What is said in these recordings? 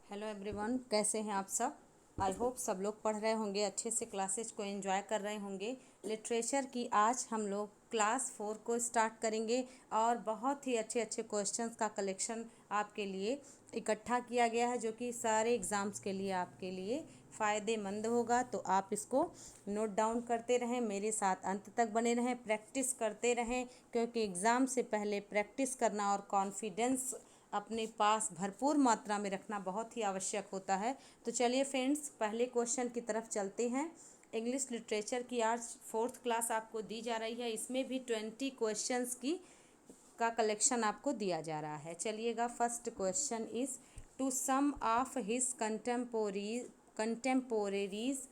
Hello everyone, कैसे हैं आप सब। आई होप सब लोग पढ़ रहे होंगे, अच्छे से क्लासेज को एंजॉय कर रहे होंगे। लिटरेचर की आज हम लोग क्लास 4 को स्टार्ट करेंगे और बहुत ही अच्छे अच्छे क्वेश्चंस का कलेक्शन आपके लिए इकट्ठा किया गया है, जो कि सारे एग्ज़ाम्स के लिए आपके लिए फ़ायदेमंद होगा। तो आप इसको नोट डाउन करते रहें, मेरे साथ अंत तक बने रहें, प्रैक्टिस करते रहें, क्योंकि एग्ज़ाम से पहले प्रैक्टिस करना और कॉन्फिडेंस अपने पास भरपूर मात्रा में रखना बहुत ही आवश्यक होता है। तो चलिए फ्रेंड्स, पहले क्वेश्चन की तरफ चलते हैं। इंग्लिश लिटरेचर की आज 4th क्लास आपको दी जा रही है। इसमें भी 20 क्वेश्चंस की का कलेक्शन आपको दिया जा रहा है। चलिएगा, first question is to some of his contemporaries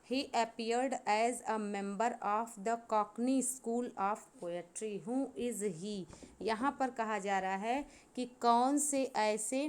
he appeared as a member of the Cockney School of Poetry. Who is he? यहाँ पर कहा जा रहा है कि कौन से ऐसे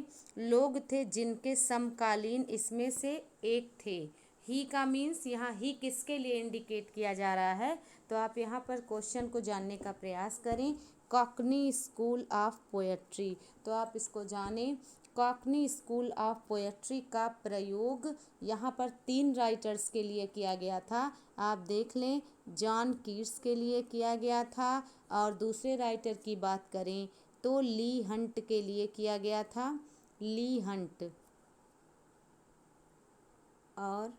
लोग थे जिनके समकालीन इसमें से एक थे। ही का मीन्स यहाँ ही किसके लिए इंडिकेट किया जा रहा है, तो आप यहाँ पर क्वेश्चन को जानने का प्रयास करें। कॉकनी स्कूल ऑफ पोएट्री, तो आप इसको जानें। कॉकनी स्कूल ऑफ पोएट्री का प्रयोग यहाँ पर 3 राइटर्स के लिए किया गया था। आप देख लें, जॉन कीट्स के लिए किया गया था, और दूसरे राइटर की बात करें तो ली हंट के लिए किया गया था, ली हंट। और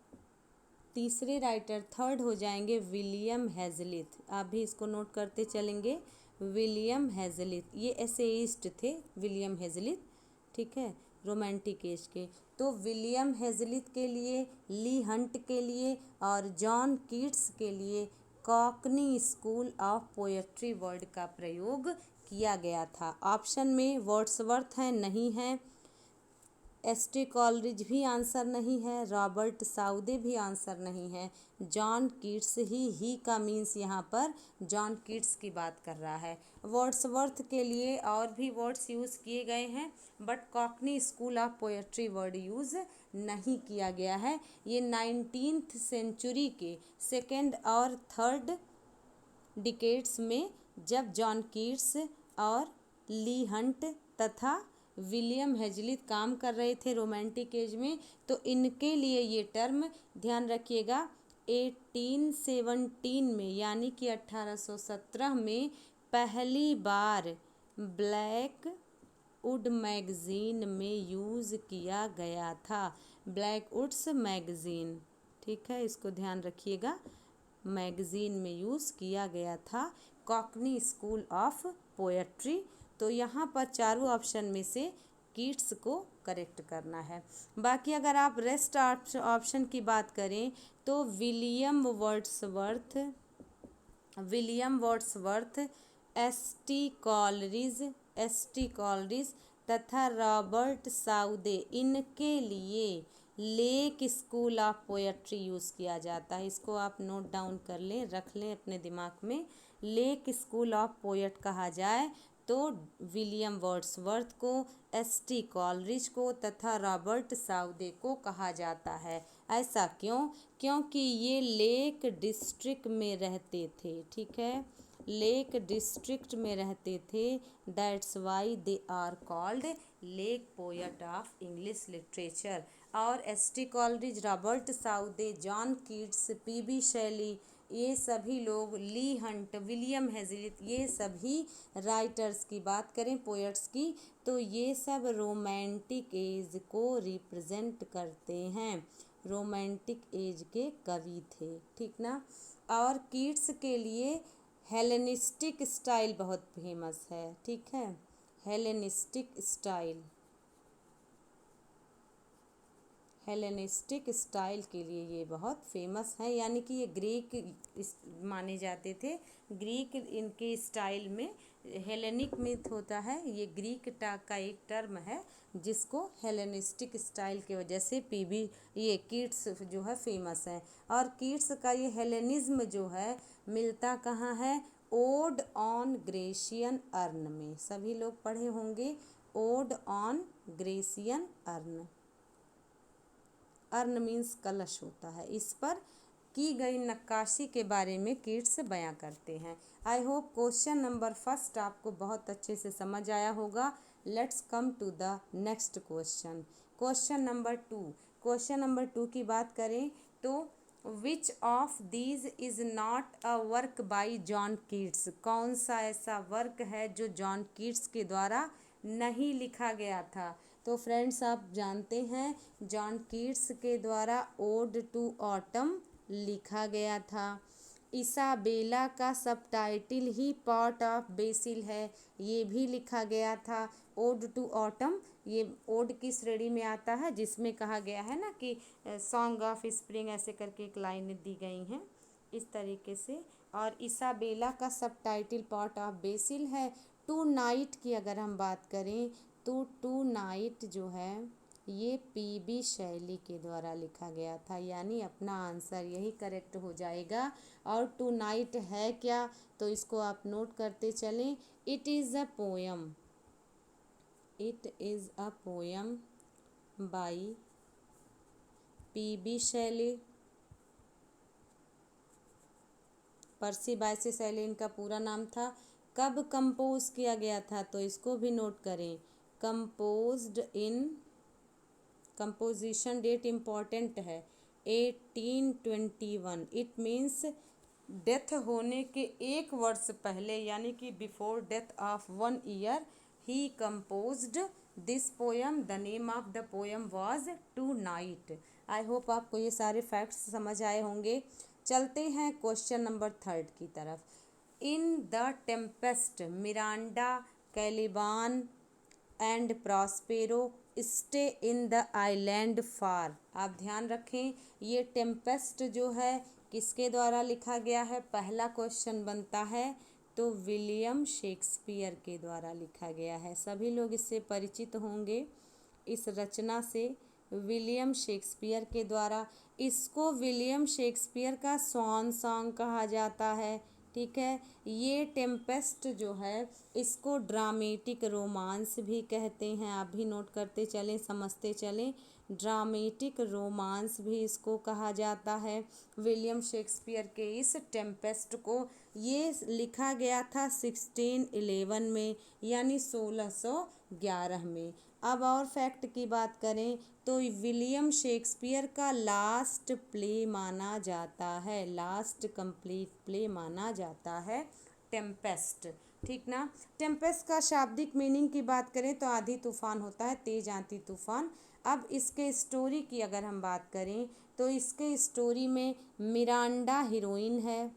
तीसरे राइटर थर्ड हो जाएंगे विलियम हेजलिथ। आप भी इसको नोट करते चलेंगे, विलियम हेजलिथ। ये एसेइस्ट थे विलियम हेजलिथ, ठीक है, रोमांटिक एज के। तो विलियम हेजलिथ के लिए, ली हंट के लिए और जॉन कीट्स के लिए Cockney school of poetry word का प्रयोग किया गया था। ऑप्शन में वर्ड्सवर्थ है, नहीं है। एस.टी. कॉलरिज भी आंसर नहीं है, रॉबर्ट साउदे भी आंसर नहीं है। जॉन कीट्स ही का मीन्स यहाँ पर जॉन कीट्स की बात कर रहा है। वर्ड्सवर्थ के लिए और भी वर्ड्स यूज़ किए गए हैं, but Cockney school of poetry word use नहीं किया गया है। ये 19th सेंचुरी के सेकेंड और थर्ड डिकेड्स में, जब जॉन कीट्स और ली हंट तथा विलियम हेजलिथ काम कर रहे थे रोमांटिक एज में, तो इनके लिए ये टर्म, ध्यान रखिएगा, 1817 में यानी कि 1817 में पहली बार ब्लैक वुड मैगज़ीन में यूज़ किया गया था। ब्लैक वुड्स मैगज़ीन, ठीक है, इसको ध्यान रखिएगा, मैगज़ीन में यूज़ किया गया था कॉकनी स्कूल ऑफ पोएट्री। तो यहाँ पर चारों ऑप्शन में से कीट्स को करेक्ट करना है। बाकी अगर आप रेस्ट ऑप्शन की बात करें तो विलियम वर्ड्सवर्थ, एस.टी. कॉलरिज तथा रॉबर्ट साउदे, इनके लिए lake school of poetry use किया जाता है। इसको आप नोट डाउन कर लें, रख लें अपने दिमाग में। लेक स्कूल ऑफ पोएट कहा जाए तो विलियम वर्ड्सवर्थ को, एस.टी. कॉलरिज को तथा रॉबर्ट साउदे को कहा जाता है। ऐसा क्यों? क्योंकि ये लेक डिस्ट्रिक्ट में रहते थे, ठीक है, लेक डिस्ट्रिक्ट में रहते थे। That's why they are called lake poet of English literature. और S T. Coleridge, Robert Southey, John Keats, P B. Shelley, ये सभी लोग, ली हंट, विलियम हेजलिथ, ये सभी राइटर्स की बात करें, पोएट्स की, तो ये सब रोमांटिक एज को रिप्रेजेंट करते हैं, रोमांटिक एज के कवि थे, ठीक ना। और कीट्स के लिए हेलेनिस्टिक स्टाइल बहुत फेमस है, ठीक है, हेलेनिस्टिक स्टाइल, हेलेनिस्टिक स्टाइल के लिए ये बहुत फेमस है, यानी कि ये ग्रीक माने जाते थे। ग्रीक इनके स्टाइल में, हेलेनिक मिथ होता है, ये ग्रीक का एक टर्म है जिसको हेलेनिस्टिक स्टाइल की वजह से ये कीट्स जो है फेमस है। और कीट्स का ये हेलेनिज्म जो है मिलता कहाँ है? ओड ऑन ग्रेशियन अर्न में। सभी लोग पढ़े होंगे odd on Grecian earn. Earn means कलश होता है, इस पर की गई नक्काशी के बारे में कीट्स बयां करते हैं। I hope question number first आपको बहुत अच्छे से समझ आया होगा। Let's come to the next question. Question number 2 की बात करें तो which of these is not a work by John Keats, कौन सा ऐसा वर्क है जो जॉन कीट्स के द्वारा नहीं लिखा गया था। तो फ्रेंड्स आप जानते हैं जॉन कीट्स के द्वारा ओड टू ऑटम लिखा गया था। इसाबेला का subtitle he pot of BECIL है, ये भी लिखा गया था। ओड टू ऑटम ये ओड की श्रेणी में आता है, जिसमें कहा गया है ना कि सॉन्ग ऑफ स्प्रिंग ऐसे करके एक लाइन दी गई हैं इस तरीके से। और इसाबेला का सबटाइटिल पॉट ऑफ बेसिल है। टू नाइट की अगर हम बात करें तो टू नाइट जो है ये पीबी शैली के द्वारा लिखा गया था, यानी अपना आंसर यही करेक्ट हो जाएगा। और टू नाइट है क्या, तो इसको आप नोट करते चलें। It is a poem, it is a poem by PB Shelley. Percy Baisi शैली इनका पूरा नाम था। कब कंपोज किया गया था, तो इसको भी नोट करें। कंपोज्ड इन, कंपोजिशन डेट इम्पॉर्टेंट है, 1821। इट मीन्स डेथ होने के एक वर्ष पहले, यानी कि बिफोर डेथ ऑफ 1 ईयर ही composed this poem. The name of the poem was to night. I hope आपको ये सारे फैक्ट्स समझ आए होंगे। चलते हैं क्वेश्चन नंबर 3 की तरफ। In the Tempest Miranda, Caliban and Prospero stay in the island for. आप ध्यान रखें ये टेम्पेस्ट जो है किसके द्वारा लिखा गया है, पहला क्वेश्चन बनता है तो विलियम शेक्सपियर के द्वारा लिखा गया है। सभी लोग इससे परिचित होंगे इस रचना से, विलियम शेक्सपियर के द्वारा। इसको विलियम शेक्सपियर का स्वॉन सॉन्ग कहा जाता है, ठीक है। ये टेम्पेस्ट जो है इसको ड्रामेटिक रोमांस भी कहते हैं, आप भी नोट करते चलें, समझते चलें। ड्रामेटिक रोमांस भी इसको कहा जाता है। विलियम शेक्सपियर के इस टेम्पेस्ट को ये लिखा गया था 1611 में, यानी 1611 में। अब और फैक्ट की बात करें तो विलियम शेक्सपियर का लास्ट प्ले माना जाता है, लास्ट कंप्लीट प्ले माना जाता है टेम्पेस्ट, ठीक ना। टेम्पेस्ट का शाब्दिक मीनिंग की बात करें तो आंधी तूफान होता है, तेज आंधी तूफान। अब इसके स्टोरी की अगर हम बात करें तो इसके स्टोरी में मिरांडा हीरोइन है,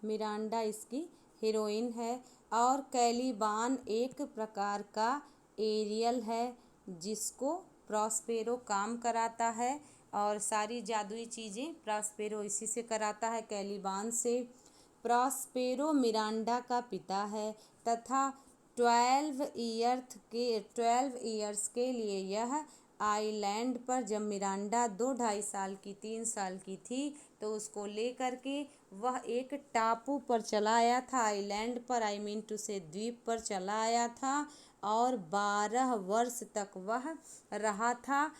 मिरांडा इसकी हीरोइन है। और कैलिबान एक प्रकार का एरियल है जिसको प्रॉस्पेरो काम कराता है, और सारी जादुई चीज़ें प्रॉस्पेरो इसी से कराता है, कैलिबान से। प्रॉस्पेरो मिरांडा का पिता है तथा 12 ईयर्स के लिए यह आइलैंड पर, जब मिरांडा 2-2.5 साल की 3 साल की थी तो उसको ले करके वह एक टापू पर चला आया था, आइलैंड पर, आई मीन टू से द्वीप पर चला आया था। और 12 वर्ष तक वह रहा था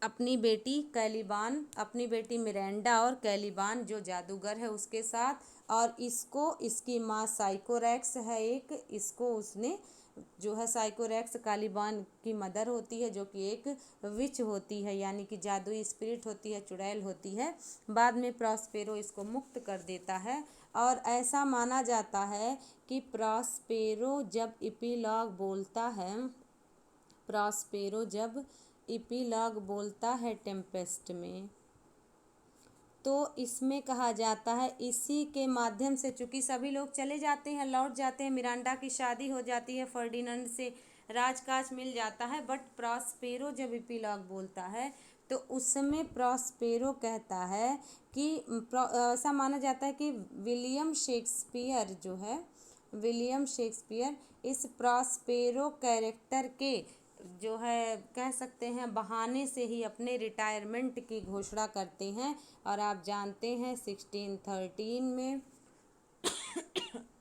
अपनी बेटी कैलिबान, अपनी बेटी मिरांडा और कैलिबान जो जादूगर है उसके साथ। और इसको, इसकी माँ साइकोरेक्स है एक, इसको उसने जो है साइकोरेक्स कैलिबान की मदर होती है, जो कि एक विच होती है, यानी कि जादुई स्पिरिट होती है, चुड़ैल होती है। बाद में प्रॉस्पेरो इसको मुक्त कर देता है। और ऐसा माना जाता है कि प्रॉस्पेरो जब इपीलॉग बोलता है, प्रॉस्पेरो जब इपीलॉग बोलता है टेम्पेस्ट में, तो इसमें कहा जाता है इसी के माध्यम से, चूँकि सभी लोग चले जाते हैं, लौट जाते हैं, मिरांडा की शादी हो जाती है फर्डिनेंड से, राजकाज मिल जाता है, बट प्रॉस्पेरो जब इपीलॉग बोलता है तो उसमें प्रॉस्पेरो कहता है कि ऐसा माना जाता है कि विलियम शेक्सपियर जो है, विलियम शेक्सपियर इस प्रॉस्पेरो कैरेक्टर के जो है कह सकते हैं बहाने से ही अपने रिटायरमेंट की घोषणा करते हैं। और आप जानते हैं 1613 में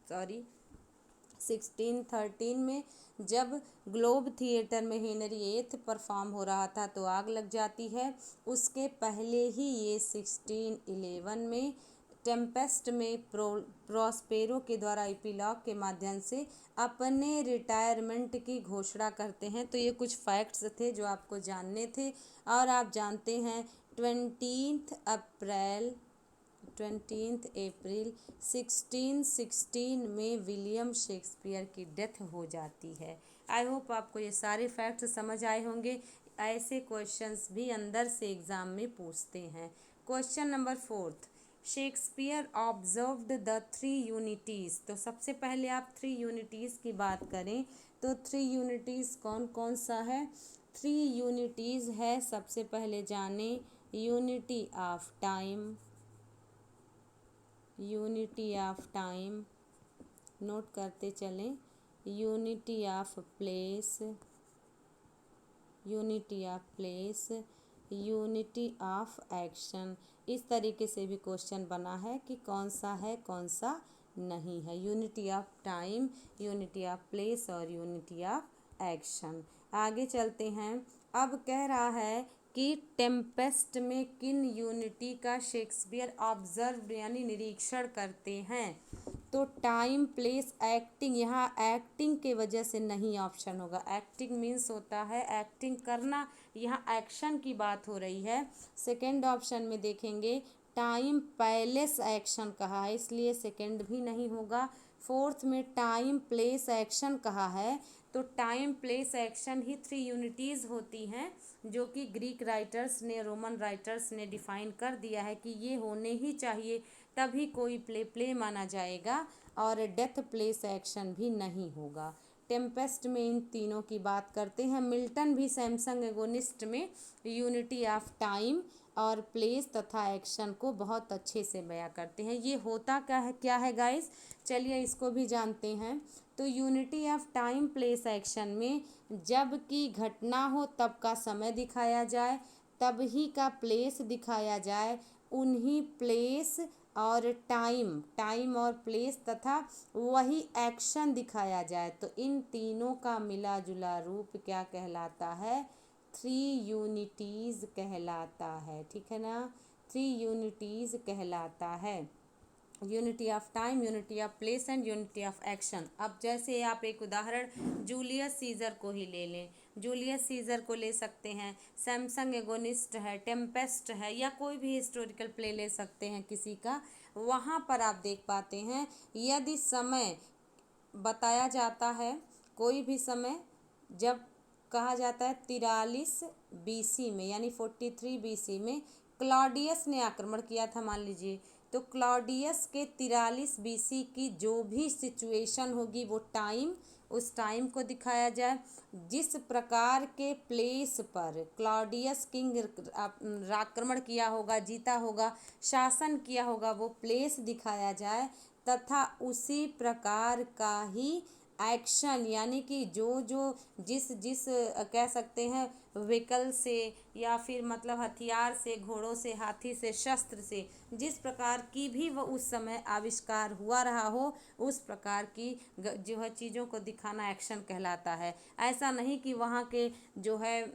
सॉरी 1613 में जब ग्लोब थिएटर में हेनरी एथ परफॉर्म हो रहा था तो आग लग जाती है। उसके पहले ही ये 1611 में टेम्पेस्ट में प्रॉस्पेरो के द्वारा एपिलॉग के माध्यम से अपने रिटायरमेंट की घोषणा करते हैं। तो ये कुछ फैक्ट्स थे जो आपको जानने थे। और आप जानते हैं 20 अप्रैल 1616 में विलियम शेक्सपियर की डेथ हो जाती है। आई होप आपको ये सारे फैक्ट्स समझ आए होंगे। ऐसे क्वेश्चंस भी अंदर से एग्जाम में पूछते हैं। Question number 4, Shakespeare observed the 3 unities. तो सबसे पहले आप 3 यूनिटीज़ की बात करें तो 3 यूनिटीज़ कौन कौन सा है? 3 यूनिटीज़ है, सबसे पहले जाने unity of time, unity of time note करते चलें, unity of place, unity of place, unity of action. इस तरीके से भी क्वेश्चन बना है कि कौन सा है कौन सा नहीं है। Unity of time, unity of place और यूनिटी ऑफ एक्शन। आगे चलते हैं। अब कह रहा है कि टेम्पेस्ट में किन यूनिटी का शेक्सपियर ऑब्जर्व यानी निरीक्षण करते हैं? तो टाइम, प्लेस, एक्टिंग, यहाँ एक्टिंग के वजह से नहीं ऑप्शन होगा। एक्टिंग मीन्स होता है एक्टिंग करना, यहाँ एक्शन की बात हो रही है। सेकेंड ऑप्शन में देखेंगे टाइम पैलेस एक्शन कहा है, इसलिए सेकेंड भी नहीं होगा। फोर्थ में टाइम प्लेस एक्शन कहा है, तो टाइम प्लेस एक्शन ही 3 यूनिटीज़ होती हैं, जो कि ग्रीक राइटर्स ने, रोमन राइटर्स ने डिफाइन कर दिया है कि ये होने ही चाहिए, तभी कोई प्ले माना जाएगा, और डेथ प्लेस एक्शन भी नहीं होगा। टेम्पेस्ट में इन तीनों की बात करते हैं। मिल्टन भी सैमसंग एगोनिस्ट में यूनिटी ऑफ टाइम और प्लेस तथा एक्शन को बहुत अच्छे से बयां करते हैं। ये होता क्या है गाइस, चलिए इसको भी जानते हैं। तो unity of time place action में जब की घटना हो तब का समय दिखाया जाए, तब ही का प्लेस दिखाया जाए, उन्हीं प्लेस और टाइम और प्लेस तथा वही एक्शन दिखाया जाए। तो इन तीनों का मिला जुला रूप क्या कहलाता है? 3 यूनिटीज़ कहलाता है। ठीक है ना, 3 यूनिटीज़ कहलाता है। Unity of time, unity of place and unity of action. अब जैसे आप एक उदाहरण जूलियस सीजर को ही ले लें, जूलियस सीजर को ले सकते हैं, सैमसंग एगोनिस्ट है, टेम्पेस्ट है, या कोई भी हिस्टोरिकल प्ले ले सकते हैं किसी का। वहाँ पर आप देख पाते हैं यदि समय बताया जाता है, कोई भी समय जब कहा जाता है 43 BC में, यानी 43 BC में क्लॉडियस ने आक्रमण किया था मान लीजिए, तो क्लॉडियस के 43 BC की जो भी सिचुएशन होगी वो टाइम, उस टाइम को दिखाया जाए। जिस प्रकार के प्लेस पर क्लॉडियस किंग आक्रमण किया होगा, जीता होगा, शासन किया होगा, वो प्लेस दिखाया जाए, तथा उसी प्रकार का ही एक्शन, यानी कि जो जिस जिस कह सकते हैं व्हीकल से, या फिर मतलब हथियार से, घोड़ों से, हाथी से, शस्त्र से, जिस प्रकार की भी वो उस समय आविष्कार हुआ रहा हो, उस प्रकार की जो है चीज़ों को दिखाना एक्शन कहलाता है। ऐसा नहीं कि वहाँ के जो है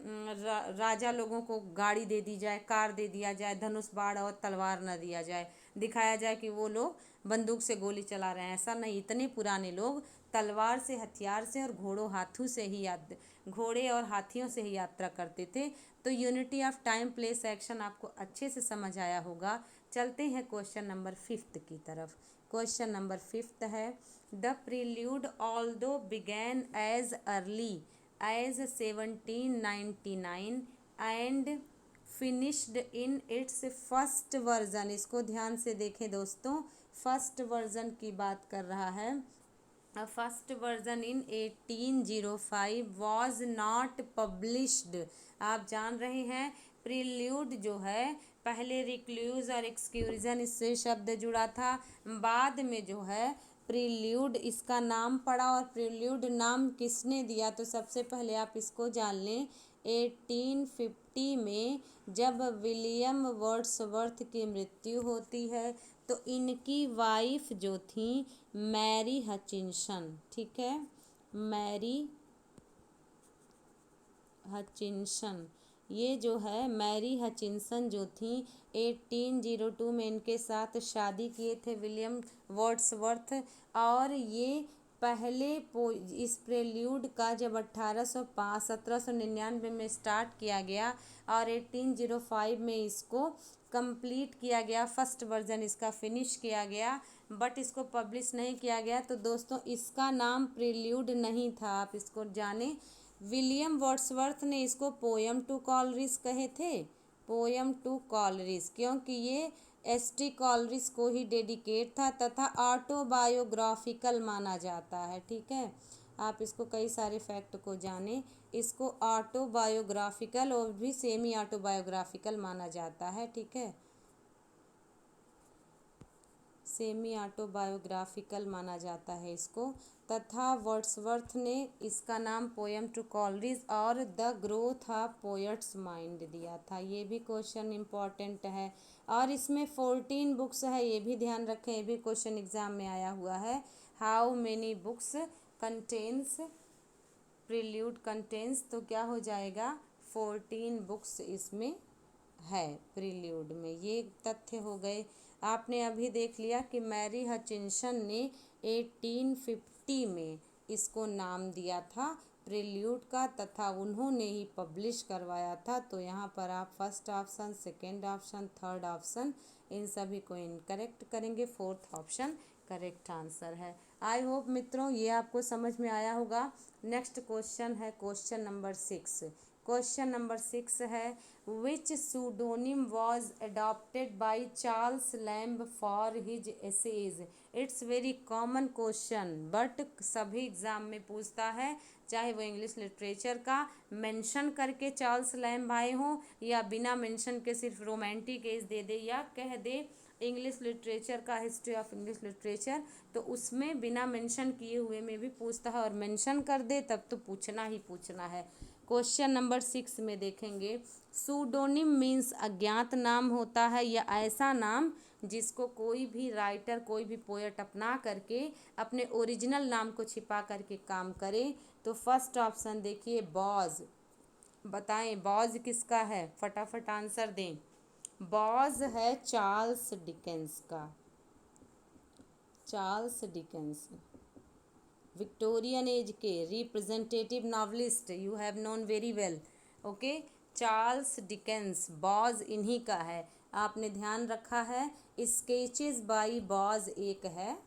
राजा लोगों को गाड़ी दे दी जाए, कार दे दिया जाए, धनुष बाण और तलवार न दिया जाए, दिखाया जाए कि वो लोग बंदूक से गोली चला रहे हैं, ऐसा नहीं। इतने पुराने लोग तलवार से, हथियार से और घोड़े और हाथियों से ही यात्रा करते थे। तो unity of time place action आपको अच्छे से समझ आया होगा। चलते हैं क्वेश्चन नंबर 5 की तरफ। क्वेश्चन नंबर 5 है, the prelude although began as early as 1799 and finished in its first version. इसको ध्यान से देखें दोस्तों, फर्स्ट वर्जन की बात कर रहा है। First version in 1805 was not published. आप जान रहे हैं प्रील्यूड जो है, पहले रिक्लूज और एक्सक्यूजन इससे शब्द जुड़ा था, बाद में जो है प्रील्यूड इसका नाम पड़ा। और प्रील्यूड नाम किसने दिया? तो सबसे पहले आप इसको जान लें, 1850 में जब विलियम वर्ड्सवर्थ की मृत्यु होती है, तो इनकी वाइफ जो थी मैरी हचिंसन, ठीक है, मैरी हचिंसन, ये जो है मैरी हचिंसन जो थी 1802 में इनके साथ शादी किए थे विलियम वर्ड्सवर्थ। और ये पहले इस प्रेल्यूड का जब 1799 में स्टार्ट किया गया और 1805 में इसको कंप्लीट किया गया, फर्स्ट वर्जन इसका फिनिश किया गया, बट इसको पब्लिश नहीं किया गया। तो दोस्तों इसका नाम प्रेल्यूड नहीं था, आप इसको जाने। विलियम वर्ड्सवर्थ ने इसको पोयम टू कॉलरिज कहे थे, पोयम टू कॉलरिज, क्योंकि ये एस.टी. कॉलरिज को ही डेडिकेट था तथा ऑटोबायोग्राफिकल माना जाता है। ठीक है, आप इसको कई सारे फैक्ट को जाने, इसको ऑटोबायोग्राफिकल और भी सेमी ऑटोबायोग्राफिकल माना जाता है। ठीक है, सेमी ऑटोबायोग्राफिकल माना जाता है इसको। तथा वर्ड्सवर्थ ने इसका नाम पोयम टू कॉलरिज और the growth of poet's mind दिया था। ये भी क्वेश्चन इम्पॉर्टेंट है। और इसमें 14 बुक्स है, ये भी ध्यान रखें, ये भी क्वेश्चन एग्जाम में आया हुआ है। How many books contains prelude contains, तो क्या हो जाएगा 14 बुक्स इसमें है प्रील्यूड में। ये तथ्य हो गए। आपने अभी देख लिया कि मैरी हचिंसन ने 1850 में इसको नाम दिया था प्रील्यूड का तथा उन्होंने ही पब्लिश करवाया था। तो यहाँ पर आप first option, second option, third option in सभी को इनकरेक्ट करेंगे, फोर्थ ऑप्शन करेक्ट आंसर है। आई होप मित्रों ये आपको समझ में आया होगा। नेक्स्ट क्वेश्चन है क्वेश्चन नंबर 6। क्वेश्चन नंबर 6 है विच pseudonym was adopted by Charles Lamb for his essays। It's very common question, but सभी एग्जाम में पूछता है, चाहे वो इंग्लिश लिटरेचर का मेंशन करके चार्ल्स लैम्ब आए हों या बिना मेंशन के सिर्फ रोमांटिक एज दे दे या कह दे इंग्लिश लिटरेचर का हिस्ट्री ऑफ इंग्लिश लिटरेचर, तो उसमें बिना मेंशन किए हुए में भी पूछता है और मेंशन कर दे तब तो पूछना ही पूछना है। क्वेश्चन नंबर 6 में देखेंगे सूडोनिम मीन्स अज्ञात नाम होता है या ऐसा नाम जिसको कोई भी राइटर, कोई भी पोएट अपना करके अपने ओरिजिनल नाम को छिपा करके काम करे। तो फर्स्ट ऑप्शन देखिए बॉज, बताएं बॉज किसका है, फटाफट आंसर दें। बॉज है चार्ल्स डिकेंस का, चार्ल्स डिकेंस विक्टोरियन एज के representative novelist, you have known very well. Okay, Charles Dickens, boughs इन्हीं का है। आपने ध्यान रखा है स्केचेस बाय बॉज एक है,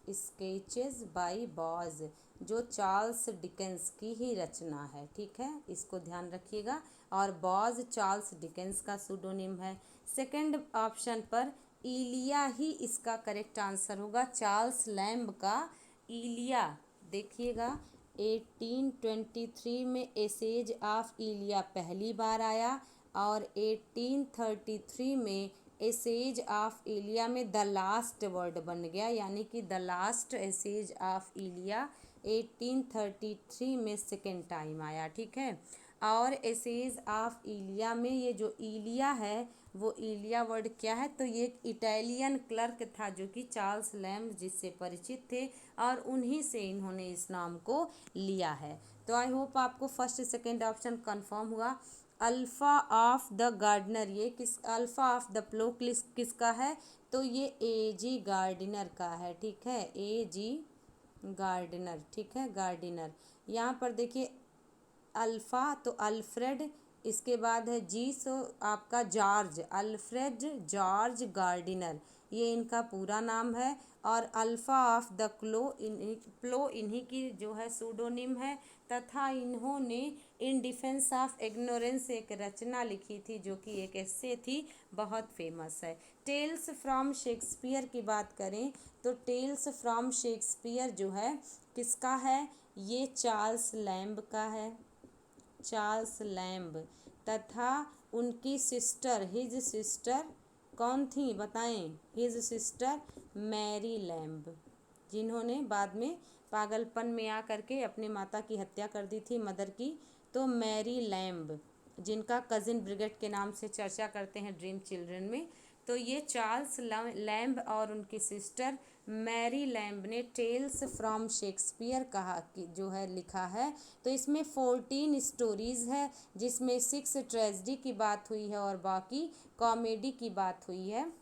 स्केचेस बाय बॉज जो चार्ल्स डिकेंस की ही रचना है। ठीक है, इसको ध्यान रखिएगा। और बॉज चार्ल्स डिकेंस का सूडोनिम है। सेकंड ऑप्शन पर इलिया ही इसका करेक्ट आंसर होगा, चार्ल्स लैम्ब का इलिया। देखिएगा 1823 में एसेज ऑफ इलिया पहली बार आया और 1833 में एसेज ऑफ इलिया में द लास्ट वर्ड बन गया, यानी कि the last essays of Elia 1833 में सेकेंड टाइम आया। ठीक है, और एसेज ऑफ इलिया में ये जो इलिया है वो इलिया वर्ड क्या है, तो ये एक इटालियन क्लर्क था जो कि चार्ल्स लैम्ब जिससे परिचित थे और उन्हीं से इन्होंने इस नाम को लिया है। तो आई होप आपको फर्स्ट सेकेंड ऑप्शन कंफर्म हुआ। अल्फ़ा ऑफ द गार्डनर, ये किस, अल्फ़ा ऑफ द प्लो किसका है, तो ये A.G. गार्डिनर का है। ठीक है, A.G. गार्डिनर। ठीक है, गार्डिनर। यहाँ पर देखिए अल्फ़ा तो अल्फ्रेड, इसके बाद है जी सो आपका जॉर्ज, अल्फ्रेड जॉर्ज गार्डिनर, ये इनका पूरा नाम है। और अल्फ़ा ऑफ द प्लो इन्हीं की जो है सूडोनिम है। तथा इन्होंने इन डिफेंस ऑफ इग्नोरेंस एक रचना लिखी थी जो कि एक एस्से थी, बहुत फेमस है। टेल्स फ्रॉम शेक्सपियर की बात करें तो टेल्स फ्रॉम शेक्सपियर जो है किसका है, ये चार्ल्स लैम्ब का है, चार्ल्स लैम्ब। तथा उनकी सिस्टर, हिज सिस्टर कौन थी बताएं, हिज सिस्टर मैरी लैम्ब, जिन्होंने बाद में पागलपन में आ करके अपने माता की हत्या कर दी थी, मदर की। तो मैरी लैम्ब जिनका कजिन ब्रिगेड के नाम से चर्चा करते हैं ड्रीम चिल्ड्रन में। तो ये चार्ल्स लैम्ब और उनकी सिस्टर मैरी लैम्ब ने टेल्स फ्रॉम शेक्सपियर कहा कि जो है लिखा है। तो इसमें 14 स्टोरीज़ है, जिसमें 6 ट्रेजेडी की बात हुई है और बाकी कॉमेडी की बात हुई है।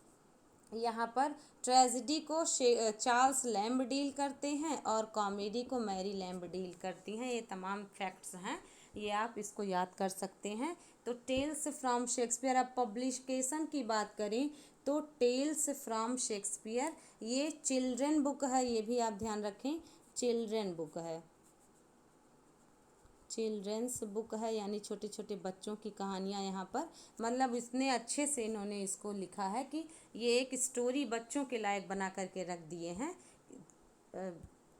यहाँ पर ट्रेजेडी को चार्ल्स लैम्ब डील करते हैं और कॉमेडी को मैरी लैम्ब डील करती हैं। ये तमाम फैक्ट्स हैं, ये आप इसको याद कर सकते हैं। तो टेल्स फ्रॉम शेक्सपियर, अब पब्लिकेशन की बात करें तो टेल्स फ्रॉम शेक्सपियर ये चिल्ड्रन बुक है, ये भी आप ध्यान रखें, चिल्ड्रन बुक है, चिल्ड्रंस बुक है, यानी छोटे छोटे बच्चों की कहानियाँ यहाँ पर, मतलब इतने अच्छे से इन्होंने इसको लिखा है कि ये एक स्टोरी बच्चों के लायक बना करके रख दिए हैं।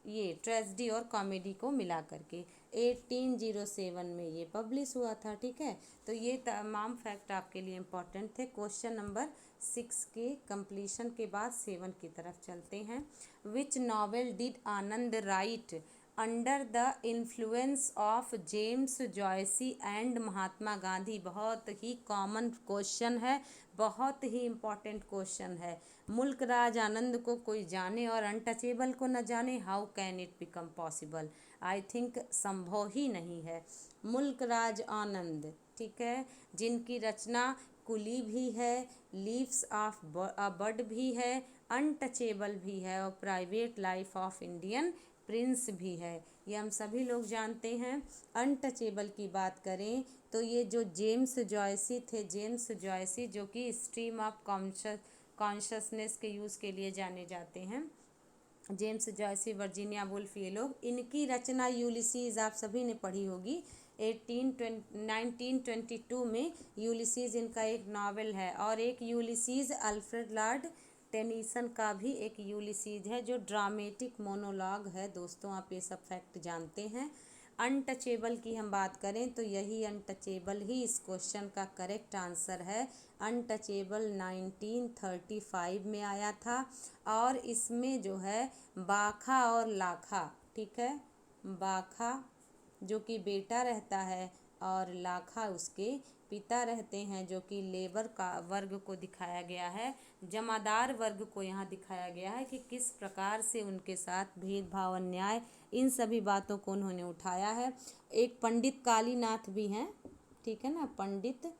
ये ट्रेजेडी और कॉमेडी को मिला करके 1807 में ये पब्लिश हुआ था। ठीक है, तो ये तमाम फैक्ट आपके लिए इम्पोर्टेंट थे। क्वेश्चन नंबर 6 के कंप्लीशन के बाद 7 की तरफ चलते हैं। Which novel did Anand write under the influence of James Joyce and Mahatma Gandhi? बहुत ही कॉमन क्वेश्चन है, बहुत ही इम्पॉर्टेंट क्वेश्चन है। मुल्क राज आनंद को कोई जाने और अनटचेबल को न जाने, how can it become possible? I think संभव ही नहीं है। मुल्क राज आनंद, ठीक है, जिनकी रचना कुली भी है, लीव्स ऑफ अ बड भी है, अनटचेबल भी है और private life of Indian Prince भी है, ये हम सभी लोग जानते हैं। अनटचेबल की बात करें तो ये जो जेम्स जॉयसी थे, जेम्स जॉयसी जो कि स्ट्रीम ऑफ कॉन्शसनेस के यूज़ के लिए जाने जाते हैं, जेम्स जॉयसी, वर्जीनिया वुल्फ, ये लोग, इनकी रचना यूलिसीज आप सभी ने पढ़ी होगी। 1922 में यूलिसीज इनका एक नावल है, और एक यूलिसीज अल्फ्रेड लॉर्ड टेनिसन का भी एक यूलिसीज है जो ड्रामेटिक मोनोलॉग है। दोस्तों आप ये सब फैक्ट जानते हैं। अनटचेबल की हम बात करें तो यही अनटचेबल ही इस क्वेश्चन का करेक्ट आंसर है। अनटचेबल 1935 में आया था, और इसमें जो है बाखा और लाखा, ठीक है, बाखा जो कि बेटा रहता है और लाखा उसके पिता रहते हैं, जो कि लेबर का वर्ग को दिखाया गया है, जमादार वर्ग को यहाँ दिखाया गया है कि किस प्रकार से उनके साथ भेदभाव, अन्याय, इन सभी बातों को उन्होंने उठाया है। एक पंडित कालीनाथ भी हैं, ठीक है ना, पंडित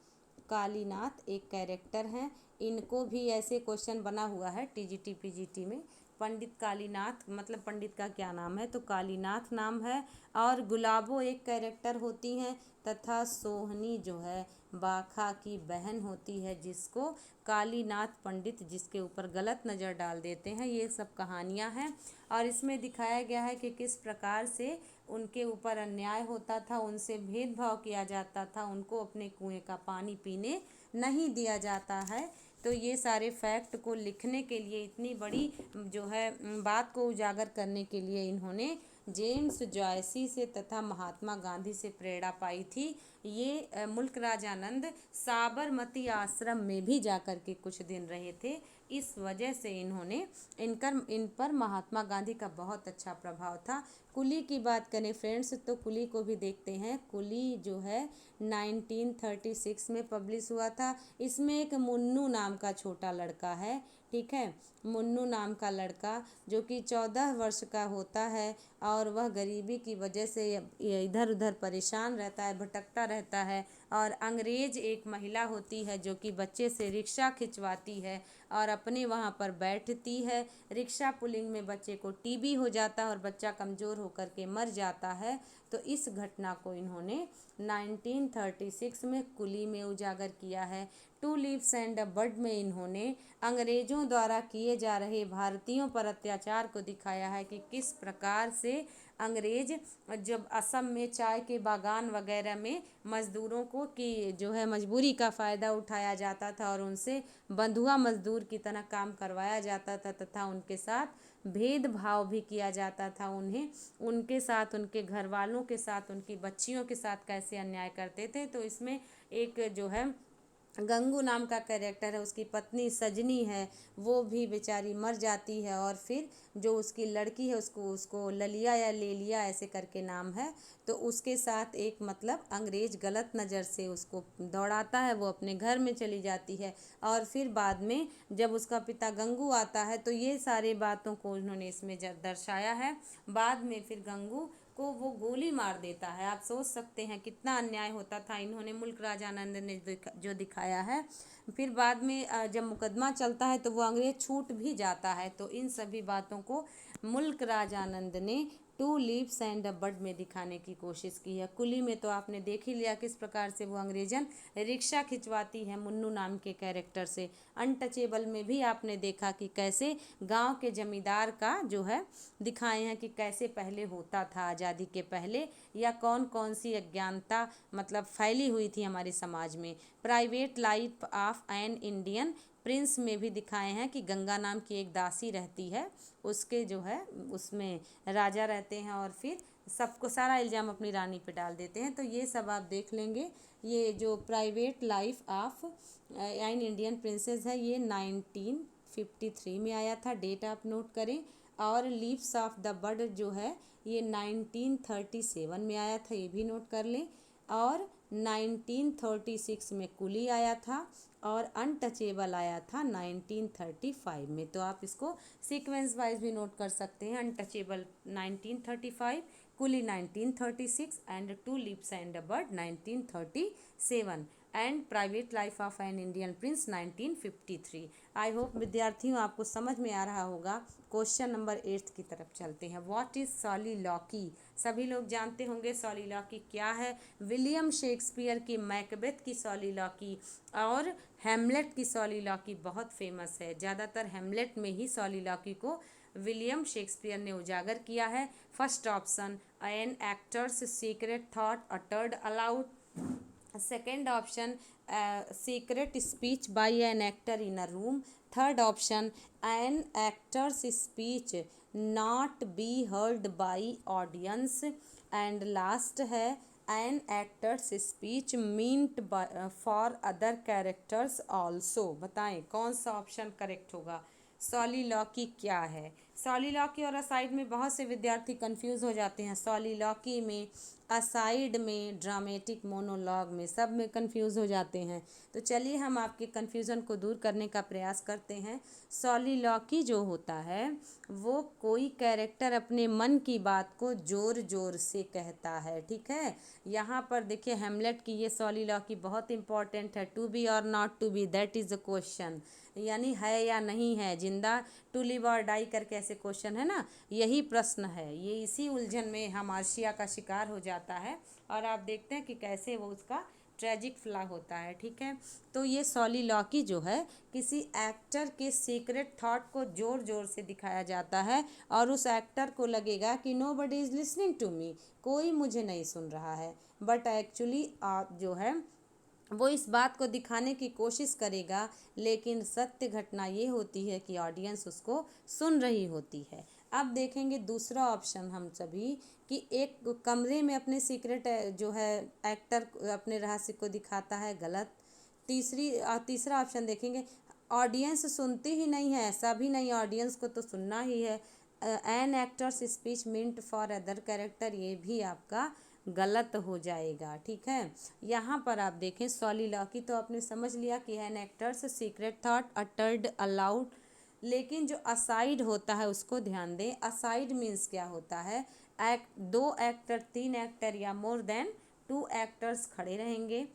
कालीनाथ एक कैरेक्टर हैं, इनको भी ऐसे क्वेश्चन बना हुआ है टीजीटी पीजीटी में। पंडित कालीनाथ मतलब पंडित का क्या नाम है, तो कालीनाथ नाम है, और गुलाबो एक कैरेक्टर होती हैं, तथा सोहनी जो है बाखा की बहन होती है, जिसको कालीनाथ पंडित जिसके ऊपर गलत नज़र डाल देते हैं। ये सब कहानियाँ हैं, और इसमें दिखाया गया है कि किस प्रकार से उनके ऊपर अन्याय होता था, उनसे भेदभाव किया जाता था, उनको अपने कुएं का पानी पीने नहीं दिया जाता है। तो ये सारे फैक्ट को लिखने के लिए, इतनी बड़ी जो है बात को उजागर करने के लिए इन्होंने जेम्स जॉयसी से तथा महात्मा गांधी से प्रेरणा पाई थी। ये मुल्क राज आनंद साबरमती आश्रम में भी जाकर के कुछ दिन रहे थे, इस वजह से इन पर महात्मा गांधी का बहुत अच्छा प्रभाव था। कुली की बात करें फ्रेंड्स तो कुली को भी देखते हैं। कुली जो है 1936 में पब्लिश हुआ था। इसमें एक मुन्नू नाम का छोटा लड़का है, ठीक है, मुन्नू नाम का लड़का जो कि 14 वर्ष का होता है, और वह गरीबी की वजह से इधर उधर परेशान रहता है, भटकता रहता है, और अंग्रेज एक महिला होती है जो कि बच्चे से रिक्शा खिंचवाती है और अपने वहाँ पर बैठती है। रिक्शा पुलिंग में बच्चे को टीबी हो जाता है और बच्चा कमज़ोर होकर के मर जाता है। तो इस घटना को इन्होंने 1936 में कुली में उजागर किया है। टू लीव्स एंड अ बड में इन्होंने अंग्रेज़ों द्वारा किए जा रहे भारतीयों पर अत्याचार को दिखाया है कि किस प्रकार से अंग्रेज जब असम में चाय के बागान वगैरह में मज़दूरों को की जो है मजबूरी का फ़ायदा उठाया जाता था और उनसे बंधुआ मज़दूर की तरह काम करवाया जाता था, तथा उनके साथ भेदभाव भी किया जाता था। उन्हें उनके साथ, उनके घर वालों के साथ, उनकी बच्चियों के साथ कैसे अन्याय करते थे। तो इसमें एक जो है गंगू नाम का कैरेक्टर है, उसकी पत्नी सजनी है, वो भी बेचारी मर जाती है, और फिर जो उसकी लड़की है उसको उसको ललिया या लेलिया ऐसे करके नाम है, तो उसके साथ एक मतलब अंग्रेज गलत नज़र से उसको दौड़ाता है, वो अपने घर में चली जाती है। और फिर बाद में जब उसका पिता गंगू आता है तो ये सारे बातों को उन्होंने इसमें दर्शाया है। बाद में फिर गंगू को वो गोली मार देता है। आप सोच सकते हैं कितना अन्याय होता था, इन्होंने मुल्क राजानंद ने जो दिखाया है। फिर बाद में जब मुकदमा चलता है तो वो अंग्रेज छूट भी जाता है। तो इन सभी बातों को मुल्क राजानंद ने टू लीव्स एंड अ बड में दिखाने की कोशिश की है। कुली में तो आपने देख ही लिया किस प्रकार से वो अंग्रेजन रिक्शा खिंचवाती है मुन्नू नाम के कैरेक्टर से। अनटचेबल में भी आपने देखा कि कैसे गांव के जमींदार का जो है दिखाए हैं कि कैसे पहले होता था आज़ादी के पहले, या कौन कौन सी अज्ञानता मतलब फैली हुई थी हमारे समाज में। Private life of an Indian Prince में भी दिखाए हैं कि गंगा नाम की एक दासी रहती है, उसके जो है उसमें राजा रहते हैं, और फिर सबको सारा इल्ज़ाम अपनी रानी पे डाल देते हैं। तो ये सब आप देख लेंगे। ये जो private life of an Indian princess है, ये 1953 में आया था, डेट आप नोट करें। और लीव्स ऑफ द बड जो है ये 1937 में आया था, ये भी नोट कर लें। और 1936 में कुली आया था, और अनटचेबल आया था 1935 में। तो आप इसको सीक्वेंस वाइज भी नोट कर सकते हैं। Untouchable 1935, coolie 1936 and two lips and a bird 1937 and private life of an Indian prince 1953। I hope विद्यार्थियों आपको समझ में आ रहा होगा। क्वेश्चन नंबर 8 की तरफ चलते हैं। What is soliloquy? सभी लोग जानते होंगे सॉलिलॉकी क्या है। विलियम शेक्सपियर की मैकबेथ की सॉलिलॉकी और हैमलेट की सॉलिलॉकी बहुत फेमस है। ज़्यादातर हैमलेट में ही सॉलिलॉकी को विलियम शेक्सपियर ने उजागर किया है। First option, an actor's secret thought uttered aloud. Second option, secret speech by an actor in a room. Third option, an actor's speech not be heard by audience. And last है an actor's speech meant for other characters also. बताएं कौन सा option correct होगा। सॉलिलॉकी क्या है? सॉलिलॉकी और aside में बहुत से विद्यार्थी कंफ्यूज हो जाते हैं। सॉलिलॉकी में, असाइड में, ड्रामेटिक मोनोलॉग में, सब में कंफ्यूज हो जाते हैं। तो चलिए हम आपके कंफ्यूजन को दूर करने का प्रयास करते हैं। सॉलिलॉकी जो होता है वो कोई कैरेक्टर अपने मन की बात को जोर जोर से कहता है। ठीक है, यहाँ पर देखिए हेमलेट की ये सॉलिलॉकी बहुत इंपॉर्टेंट है। टू बी और not to be, that is a question, यानी है या नहीं है, जिंदा, टू लिव और डाई करके ऐसे क्वेश्चन है ना, यही प्रश्न है। ये इसी उलझन में हम आर्शिया का शिकार हो जाता है, और आप देखते हैं कि कैसे वो उसका ट्रेजिक फ्ला होता है। ठीक है, तो ये सॉलिलॉकी जो है किसी एक्टर के सीक्रेट थॉट को ज़ोर ज़ोर से दिखाया जाता है, और उस एक्टर को लगेगा कि nobody is listening to me, कोई मुझे नहीं सुन रहा है, बट एक्चुअली आप जो है वो इस बात को दिखाने की कोशिश करेगा, लेकिन सत्य घटना ये होती है कि ऑडियंस उसको सुन रही होती है। अब देखेंगे दूसरा ऑप्शन हम सभी, कि एक कमरे में अपने सीक्रेट जो है एक्टर अपने रहस्य को दिखाता है, गलत। तीसरा ऑप्शन देखेंगे, ऑडियंस सुनती ही नहीं है, ऐसा भी नहीं, ऑडियंस को तो सुनना ही है। An actor's speech meant for other character, ये भी आपका गलत हो जाएगा। ठीक है, यहाँ पर आप देखें सॉलिलॉकी तो आपने समझ लिया कि an actor's secret thought uttered aloud, लेकिन जो असाइड होता है उसको ध्यान दें। असाइड मीन्स क्या होता है, दो एक्टर, तीन एक्टर या मोर देन टू एक्टर्स खड़े रहेंगे,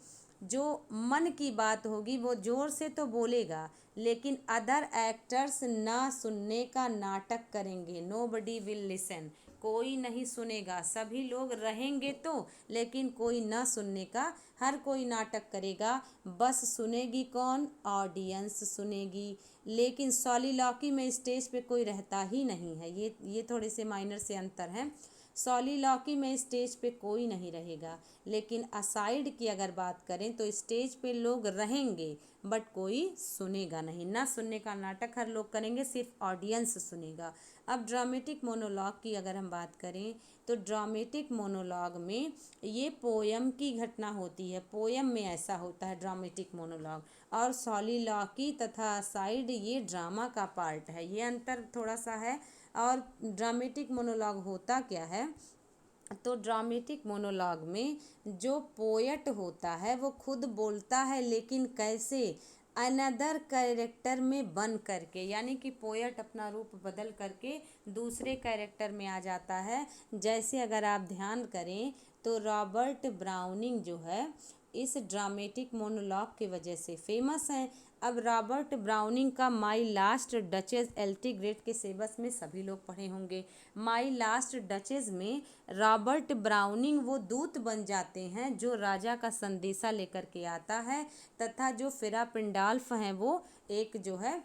जो मन की बात होगी वो जोर से तो बोलेगा, लेकिन अदर एक्टर्स ना सुनने का नाटक करेंगे। नो बडी विल लिसन, कोई नहीं सुनेगा, सभी लोग रहेंगे तो, लेकिन कोई ना सुनने का, हर कोई नाटक करेगा, बस सुनेगी कौन, ऑडियंस सुनेगी। लेकिन सॉलिलॉकी में स्टेज पे कोई रहता ही नहीं है, ये थोड़े से माइनर से अंतर हैं। सॉलिलॉकी में स्टेज पे कोई नहीं रहेगा, लेकिन असाइड की अगर बात करें तो स्टेज पे लोग रहेंगे, बट कोई सुनेगा नहीं, ना सुनने का नाटक हर लोग करेंगे, सिर्फ ऑडियंस सुनेगा। अब ड्रामेटिक मोनोलॉग की अगर हम बात करें तो ड्रामेटिक मोनोलॉग में ये पोयम की घटना होती है, पोयम में ऐसा होता है ड्रामेटिक मोनोलॉग, और सॉलिलॉकी तथा असाइड ये ड्रामा का पार्ट है, ये अंतर थोड़ा सा है। और ड्रामेटिक मोनोलॉग होता क्या है, तो ड्रामेटिक मोनोलॉग में जो पोएट होता है वो खुद बोलता है, लेकिन कैसे, अनदर कैरेक्टर में बन करके, यानी कि पोएट अपना रूप बदल करके दूसरे कैरेक्टर में आ जाता है। जैसे अगर आप ध्यान करें तो रॉबर्ट ब्राउनिंग जो है इस ड्रामेटिक मोनोलॉग की वजह से फेमस हैं। अब रॉबर्ट ब्राउनिंग का माई लास्ट डचेस एल्टी ग्रेट के सिलेबस में सभी लोग पढ़े होंगे। माई लास्ट डचेस में रॉबर्ट ब्राउनिंग वो दूत बन जाते हैं जो राजा का संदेशा लेकर के आता है, तथा जो फिरा पिंडाल्फ हैं वो एक जो है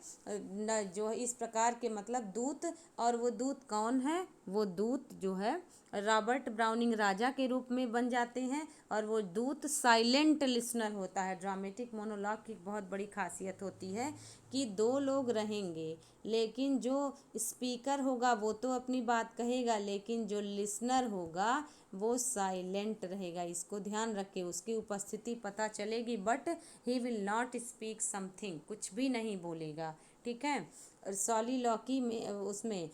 जो इस प्रकार के मतलब दूत, और वो दूत कौन है, वो दूत जो है रॉबर्ट ब्राउनिंग राजा के रूप में बन जाते हैं, और वो दूत साइलेंट लिसनर होता है। ड्रामेटिक मोनोलॉग की बहुत बड़ी खासियत होती है कि दो लोग रहेंगे, लेकिन जो स्पीकर होगा वो तो अपनी बात कहेगा, लेकिन जो लिसनर होगा वो साइलेंट रहेगा। इसको ध्यान रखें, उसकी उपस्थिति पता चलेगी but he will not speak something, कुछ भी नहीं बोलेगा, ठीक है। और सॉलिलॉकी में उसमें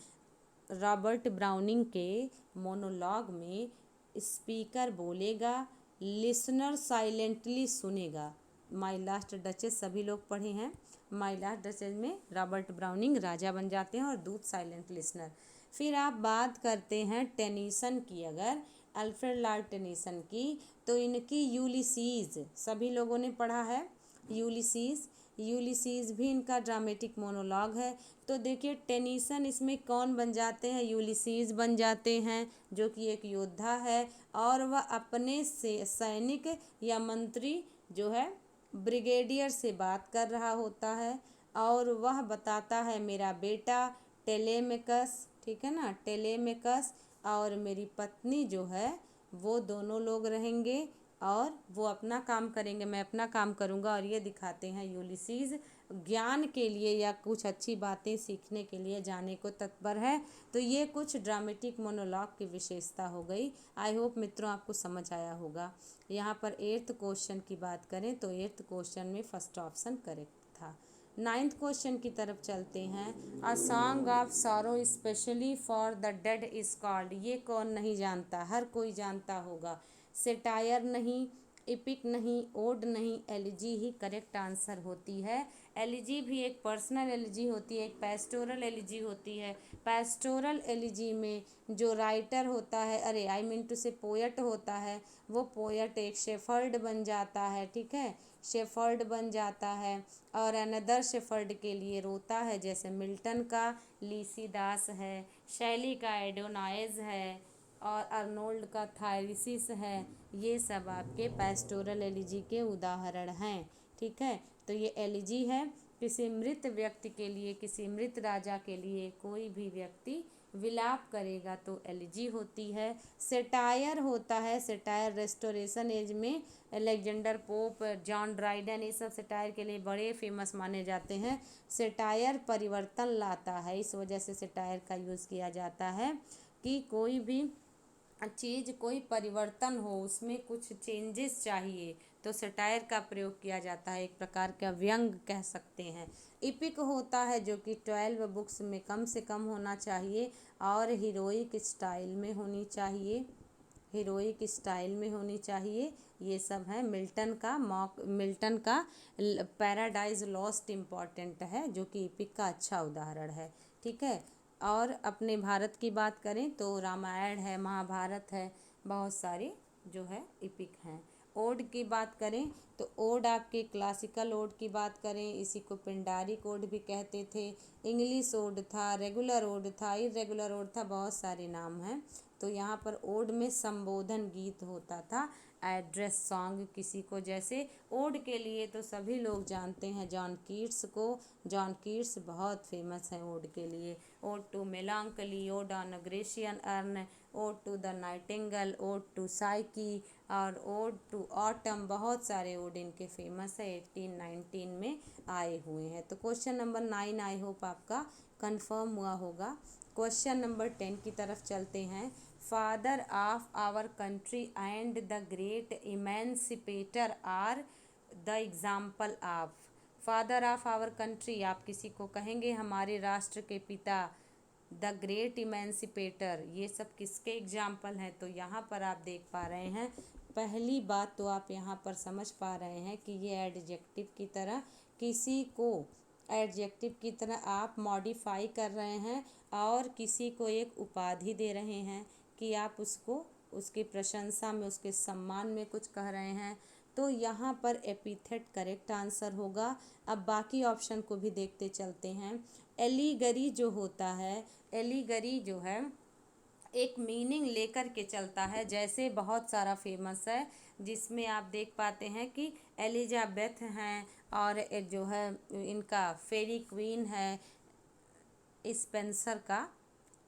रॉबर्ट ब्राउनिंग के मोनोलॉग में स्पीकर बोलेगा, लिसनर साइलेंटली सुनेगा। माई लास्ट डचेस सभी लोग पढ़े हैं। माई लास्ट डचेस में रॉबर्ट ब्राउनिंग राजा बन जाते हैं और दूत साइलेंट लिसनर। फिर आप बात करते हैं टेनीसन की, अगर अल्फ्रेड लॉर्ड टेनीसन की, तो इनकी यूलिसीज सभी लोगों ने पढ़ा है। यूलिसीज यूलिसीज भी इनका ड्रामेटिक मोनोलॉग है। तो देखिए टेनीसन इसमें कौन बन जाते हैं, यूलिसीज बन जाते हैं जो कि एक योद्धा है, और वह अपने से सैनिक या मंत्री जो है ब्रिगेडियर से बात कर रहा होता है, और वह बताता है मेरा बेटा टेलेमेकस, ठीक है ना, टेलेमेकस और मेरी पत्नी जो है वो दोनों लोग रहेंगे और वो अपना काम करेंगे, मैं अपना काम करूँगा। और ये दिखाते हैं यूलिसीज ज्ञान के लिए या कुछ अच्छी बातें सीखने के लिए जाने को तत्पर है। तो ये कुछ ड्रामेटिक मोनोलॉग की विशेषता हो गई। आई होप मित्रों आपको समझ आया होगा। यहाँ पर 8th क्वेश्चन की बात करें तो 8th क्वेश्चन में फर्स्ट ऑप्शन करेक्ट था। 9th क्वेश्चन की तरफ चलते हैं। A song of sorrow specially for the dead is called, ये कौन नहीं जानता, हर कोई जानता होगा। सेटायर नहीं, इपिक नहीं, ओड नहीं, एलिजी ही करेक्ट आंसर होती है। एलिजी भी एक पर्सनल एलिजी होती है, एक पेस्टोरल एलिजी होती है। पेस्टोरल एलिजी में जो राइटर होता है, अरे आई मीन टू से पोएट होता है, वो पोएट एक शेफर्ड बन जाता है, ठीक है, शेफर्ड बन जाता है और अनदर शेफर्ड के लिए रोता है। जैसे मिल्टन का लीसीदास है, शैली का एडोनाइज है और अर्नोल्ड का थायरिसिस है। ये सब आपके पेस्टोरल एलिजी के उदाहरण हैं, ठीक है। तो ये एलिजी है किसी मृत व्यक्ति के लिए, किसी मृत राजा के लिए कोई भी व्यक्ति विलाप करेगा तो एलिजी होती है। सेटायर होता है, सेटायर रेस्टोरेशन एज में अलेक्जेंडर पोप, जॉन ड्राइडन, ये सब सेटायर के लिए बड़े फेमस माने जाते हैं। सेटायर परिवर्तन लाता है, इस वजह से सेटायर का यूज़ किया जाता है कि कोई भी चीज़ कोई परिवर्तन हो, उसमें कुछ चेंजेस चाहिए तो सटायर का प्रयोग किया जाता है, एक प्रकार का व्यंग कह सकते हैं। इपिक होता है जो कि 12 बुक्स में कम से कम होना चाहिए और हीरोइक स्टाइल में होनी चाहिए, हीरोइक स्टाइल में होनी चाहिए। ये सब है। मिल्टन का पैराडाइज लॉस्ट इम्पॉर्टेंट है जो कि इपिक का अच्छा उदाहरण है, ठीक है। और अपने भारत की बात करें तो रामायण है, महाभारत है, बहुत सारी जो है इपिक हैं। ओड की बात करें तो ओड आपके क्लासिकल ओड की बात करें, इसी को पिंडारिक ओड भी कहते थे। इंग्लिश ओड था, रेगुलर ओड था, इरेगुलर ओड था, बहुत सारे नाम हैं। तो यहाँ पर ओड में संबोधन गीत होता था, एड्रेस सॉन्ग किसी को, जैसे ओड के लिए तो सभी लोग जानते हैं जॉन कीट्स को, जॉन कीट्स बहुत फेमस हैं ओड के लिए। Ode to melancholy, ode on a Grecian urn, ode to the nightingale, ode to Psyche और ओड टू ऑटम, बहुत सारे ओड इनके फेमस है, 1819 में आए हुए हैं। तो क्वेश्चन नंबर 9 आई होप आपका कंफर्म हुआ होगा। क्वेश्चन नंबर 10 की तरफ चलते हैं। Father of our country and the great emancipator are the example of. Father of our country आप किसी को कहेंगे हमारे राष्ट्र के पिता, द ग्रेट इमेंसिपेटर, ये सब किसके एग्जाम्पल हैं? तो यहाँ पर आप देख पा रहे हैं, पहली बात तो आप यहाँ पर समझ पा रहे हैं कि ये एडजेक्टिव की तरह, किसी को एडजेक्टिव की तरह आप मॉडिफाई कर रहे हैं और किसी को एक उपाधि दे रहे हैं कि आप उसको उसकी प्रशंसा में, उसके सम्मान में कुछ कह रहे हैं। तो यहाँ पर एपिथेट करेक्ट आंसर होगा। अब बाकी ऑप्शन को भी देखते चलते हैं। एलिगरी जो होता है, एलिगरी जो है एक मीनिंग लेकर के चलता है, जैसे बहुत सारा फेमस है जिसमें आप देख पाते हैं कि एलिजाबेथ हैं और एक जो है इनका फेरी क्वीन है, स्पेंसर का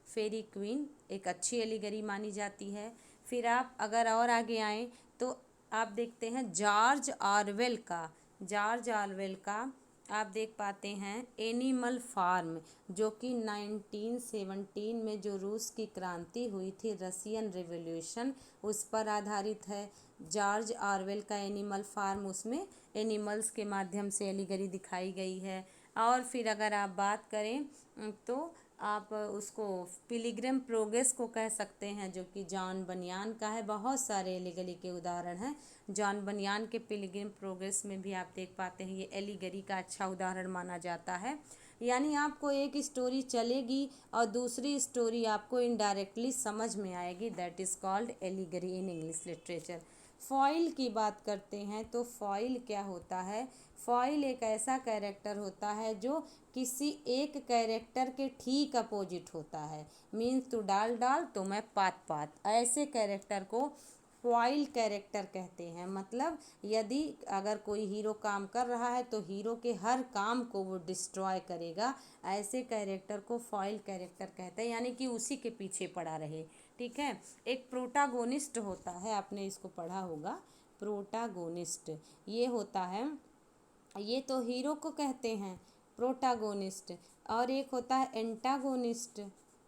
फेरी क्वीन एक अच्छी एलिगरी मानी जाती है। फिर आप अगर और आगे आएँ तो आप देखते हैं जॉर्ज ऑरवेल का, जॉर्ज ऑरवेल का आप देख पाते हैं एनिमल फार्म, जो कि 1917 में जो रूस की क्रांति हुई थी, रशियन रिवॉल्यूशन, उस पर आधारित है। जॉर्ज ऑरवेल का एनिमल फार्म, उसमें एनिमल्स के माध्यम से एलिगरी दिखाई गई है। और फिर अगर आप बात करें तो आप उसको पिलग्रिम प्रोग्रेस को कह सकते हैं, जो कि जॉन बनियान का है। बहुत सारे एलिगरी के उदाहरण हैं। जॉन बनियान के पिलग्रिम प्रोग्रेस में भी आप देख पाते हैं, ये एलिगरी का अच्छा उदाहरण माना जाता है। यानी आपको एक स्टोरी चलेगी और दूसरी स्टोरी आपको इनडायरेक्टली समझ में आएगी, that is called allegory in English literature. Foil की बात करते हैं तो फॉइल क्या होता है? फॉइल एक ऐसा कैरेक्टर होता है जो किसी एक कैरेक्टर के ठीक अपोजिट होता है। मीन्स तू डाल डाल तो मैं पात पात, ऐसे कैरेक्टर को फॉइल कैरेक्टर कहते हैं। मतलब यदि अगर कोई हीरो काम कर रहा है तो हीरो के हर काम को वो डिस्ट्रॉय करेगा, ऐसे कैरेक्टर को फॉइल कैरेक्टर कहते हैं, यानी कि उसी के पीछे पड़ा रहे। ठीक है। एक प्रोटागोनिस्ट होता है, आपने इसको पढ़ा होगा, प्रोटागोनिस्ट ये होता है, ये तो हीरो को कहते हैं प्रोटागोनिस्ट। और एक होता है एंटागोनिस्ट,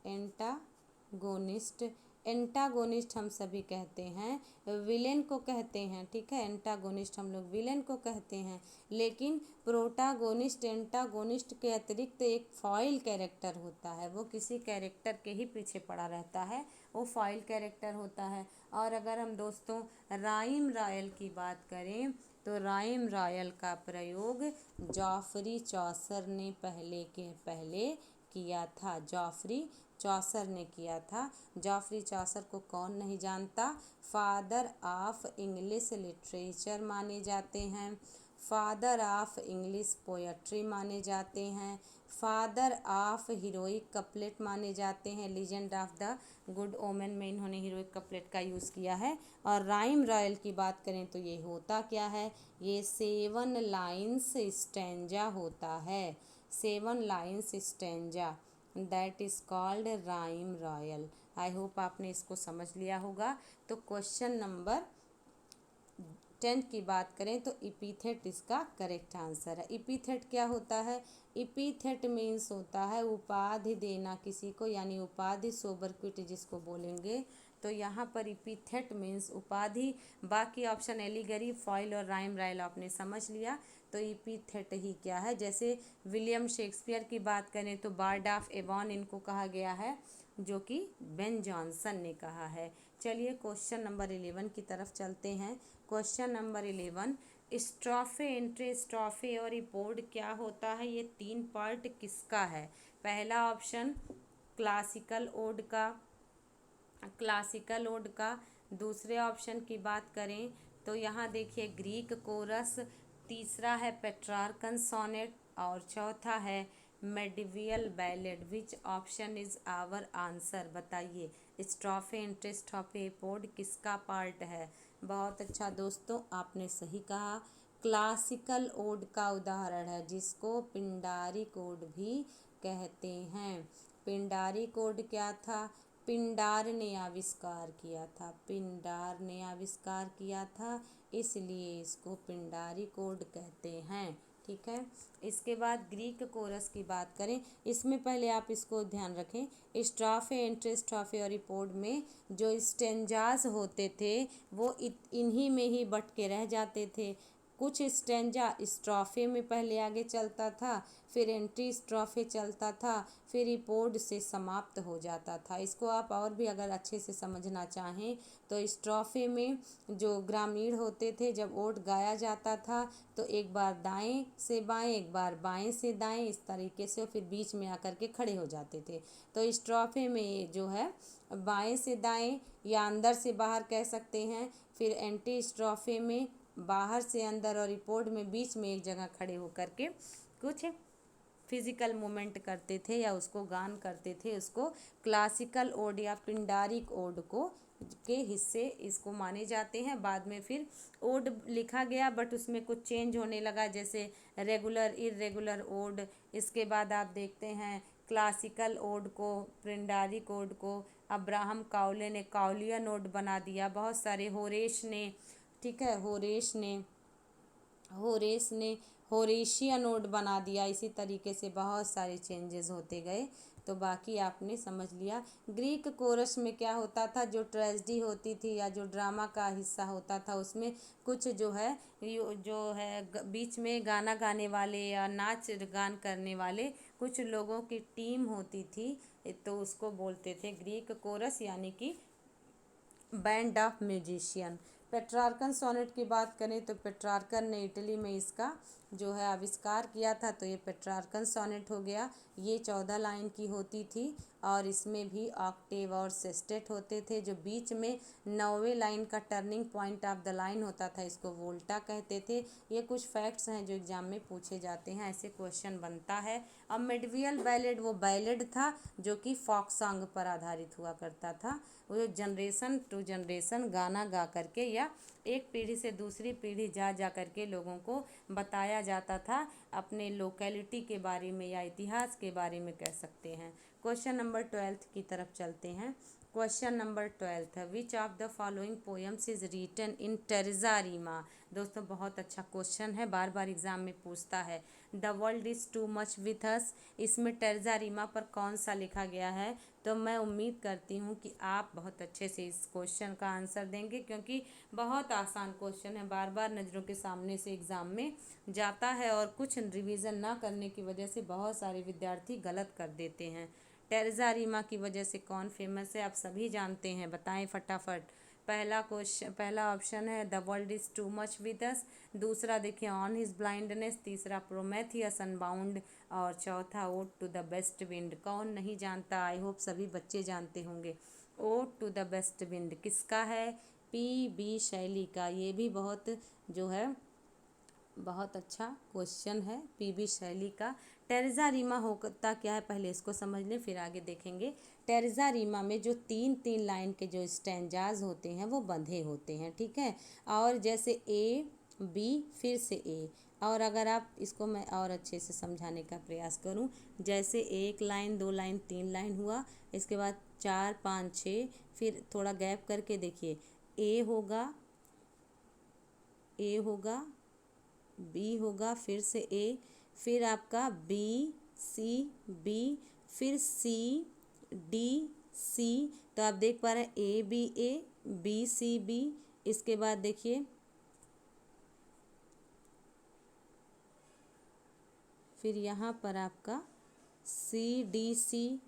एंटागोनिस्ट, एंटागोनिस्ट हम सभी कहते हैं विलेन को कहते हैं। ठीक है, एंटागोनिस्ट हम लोग विलेन को कहते हैं। लेकिन प्रोटागोनिस्ट एंटागोनिस्ट के अतिरिक्त एक फॉइल कैरेक्टर होता है, वो किसी कैरेक्टर के ही पीछे पड़ा रहता है, वो फॉइल कैरेक्टर होता है। और अगर हम दोस्तों राइम रॉयल की बात करें तो राइम रॉयल का प्रयोग जॉफरी चौसर ने पहले किया था, जॉफरी चौसर ने किया था। जॉफरी चौसर को कौन नहीं जानता? फादर ऑफ इंग्लिश लिटरेचर माने जाते हैं, फादर ऑफ इंग्लिश पोएट्री माने जाते हैं, फादर ऑफ हीरोइक कपलेट माने जाते हैं। Legend of the good omen में इन्होंने हीरोइक कपलेट का यूज़ किया है। और राइम रॉयल की बात करें तो ये होता क्या है? ये 7 लाइन्स स्टैंजा होता है, 7 lines stanza, that is called rhyme royal. I hope आपने इसको समझ लिया होगा। तो क्वेश्चन नंबर 10 की बात करें तो इपीथेट इसका करेक्ट आंसर है। इपीथेट क्या होता है? इपीथेट मीन्स होता है उपाधि देना किसी को, यानी उपाधि सोबरक्विट जिसको बोलेंगे। तो यहाँ पर इपीथेट मीन्स उपाधि। बाकी ऑप्शन एलिगरी, फॉइल और राइम रॉयल आपने समझ लिया। तो इपीथेट ही क्या है? जैसे विलियम शेक्सपियर की बात करें तो बार्ड ऑफ एवॉन इनको कहा गया है, जो कि बेन जॉनसन ने कहा है। चलिए क्वेश्चन नंबर 11 की तरफ चलते हैं। क्वेश्चन नंबर 11, स्ट्रोफे, इंट्री, स्ट्रोफे और रिपोर्ट क्या होता है? ये 3 पार्ट किसका है? पहला ऑप्शन क्लासिकल ओड का, क्लासिकल ओड का। दूसरे ऑप्शन की बात करें तो यहाँ देखिए ग्रीक कोरस, तीसरा है पेट्रार्कन सोनेट और चौथा है medieval ballad. Which option is our answer? बताइए, स्ट्रोफे, इंट्री, स्ट्रोफे, एपोड किसका पार्ट है? बहुत अच्छा दोस्तों, आपने सही कहा, क्लासिकल ओड का उदाहरण है, जिसको पिंडारी कोड भी कहते हैं। पिंडारी कोड क्या था? पिंडार ने आविष्कार किया था, पिंडार ने आविष्कार किया था, इसलिए इसको पिंडारी कोड कहते हैं। ठीक है। इसके बाद ग्रीक कोरस की बात करें, इसमें पहले आप इसको ध्यान रखें, स्ट्राफे एंट्रीस्ट्राफे और रिपोर्ट में जो स्टेंजास होते थे वो इन्हीं में ही बट के रह जाते थे। कुछ स्टेंजा स्ट्राफे में पहले आगे चलता था, फिर एंट्री स्ट्राफे चलता था, फिर रिपोर्ट से समाप्त हो जाता था। इसको आप और भी अगर अच्छे से समझना चाहें तो स्ट्राफे में जो ग्रामीण होते थे, जब ओड गाया जाता था तो एक बार दाएं से बाएं, एक बार बाएं से दाएं, इस तरीके से, और फिर बीच में आकर के खड़े हो जाते थे। तो स्ट्राफे में जो है बाएं से दाएं या अंदर से बाहर कह सकते हैं, फिर एंटी स्ट्राफे में बाहर से अंदर, और रिपोर्ट में बीच में एक जगह खड़े होकर के कुछ फिजिकल मूवमेंट करते थे या उसको गान करते थे। उसको क्लासिकल ओड या पिंडारिक ओड को के हिस्से इसको माने जाते हैं। बाद में फिर ओड लिखा गया बट उसमें कुछ चेंज होने लगा, जैसे रेगुलर इर्रेगुलर ओड। इसके बाद आप देखते हैं क्लासिकल ओड को, पिंडारिक ओड को अब्राहम काउले ने काउलियन ओड बना दिया। बहुत सारे होरेश ने, ठीक है, होरेस ने होरेशियन ओड बना दिया। इसी तरीके से बहुत सारे चेंजेस होते गए। तो बाकी आपने समझ लिया। ग्रीक कोरस में क्या होता था, जो ट्रेजेडी होती थी या जो ड्रामा का हिस्सा होता था उसमें कुछ जो है बीच में गाना गाने वाले या नाच गान करने वाले कुछ लोगों की टीम होती थी, तो उसको बोलते थे ग्रीक कोरस, यानी कि band of musician. Petrarchan sonnet की बात करें तो पेट्रार्कन ने इटली में इसका जो है आविष्कार किया था, तो ये पेट्रार्कन सोनेट हो गया। ये 14 लाइन की होती थी और इसमें भी ऑक्टेव और सेस्टेट होते थे। जो बीच में 9वें लाइन का turning point of the line होता था, इसको वोल्टा कहते थे। ये कुछ फैक्ट्स हैं जो एग्जाम में पूछे जाते हैं, ऐसे क्वेश्चन बनता है। अब मेडिवियल बैलेड वो बैलेड था जो कि फोक सॉन्ग पर आधारित हुआ करता था। वो जनरेशन टू जनरेशन गाना गा करके या एक पीढ़ी से दूसरी पीढ़ी जा जा करके लोगों को बताया जाता था अपने लोकेलिटी के बारे में या इतिहास के बारे में कह सकते हैं। क्वेश्चन नंबर 12 की तरफ चलते हैं। क्वेश्चन नंबर 12 है, which of the following poems is written in terza rima. दोस्तों बहुत अच्छा क्वेश्चन है, बार बार एग्जाम में पूछता है। The world is too much with us, इसमें टेरेसा रीमा पर कौन सा लिखा गया है? तो मैं उम्मीद करती हूँ कि आप बहुत अच्छे से इस क्वेश्चन का आंसर देंगे, क्योंकि बहुत आसान क्वेश्चन है, बार बार नज़रों के सामने से एग्ज़ाम में जाता है और कुछ रिवीजन ना करने की वजह से बहुत सारे विद्यार्थी गलत कर देते हैं। टेरेसा रीमा की वजह से कौन फेमस है, आप सभी जानते हैं, बताएं फटाफट। पहला ऑप्शन है the world is too much with us, दूसरा देखिए ऑन हिज ब्लाइंडनेस, तीसरा प्रोमेथियस अनबाउंड, और चौथा ode to the best wind. कौन नहीं जानता, आई होप सभी बच्चे जानते होंगे। Ode to the best wind किसका है? पी.बी. शैली का। ये भी बहुत जो है बहुत अच्छा क्वेश्चन है, पी.बी. शैली का। टेरेसा रीमा होता क्या है, पहले इसको समझ लें फिर आगे देखेंगे। टेरेसा रीमा में जो 3-3 लाइन के जो स्टैंजाज होते हैं वो बंधे होते हैं, ठीक है। और जैसे ए बी फिर से ए, और अगर आप इसको मैं और अच्छे से समझाने का प्रयास करूं, जैसे 1 लाइन 2 लाइन 3 लाइन हुआ, इसके बाद 4 5 6, फिर थोड़ा गैप करके देखिए, ए होगा, बी होगा, फिर से ए, फिर आपका बी सी बी, फिर सी डी सी। तो आप देख पा रहे हैं ए बी सी बी। इसके बाद देखिए फिर यहाँ पर आपका C D C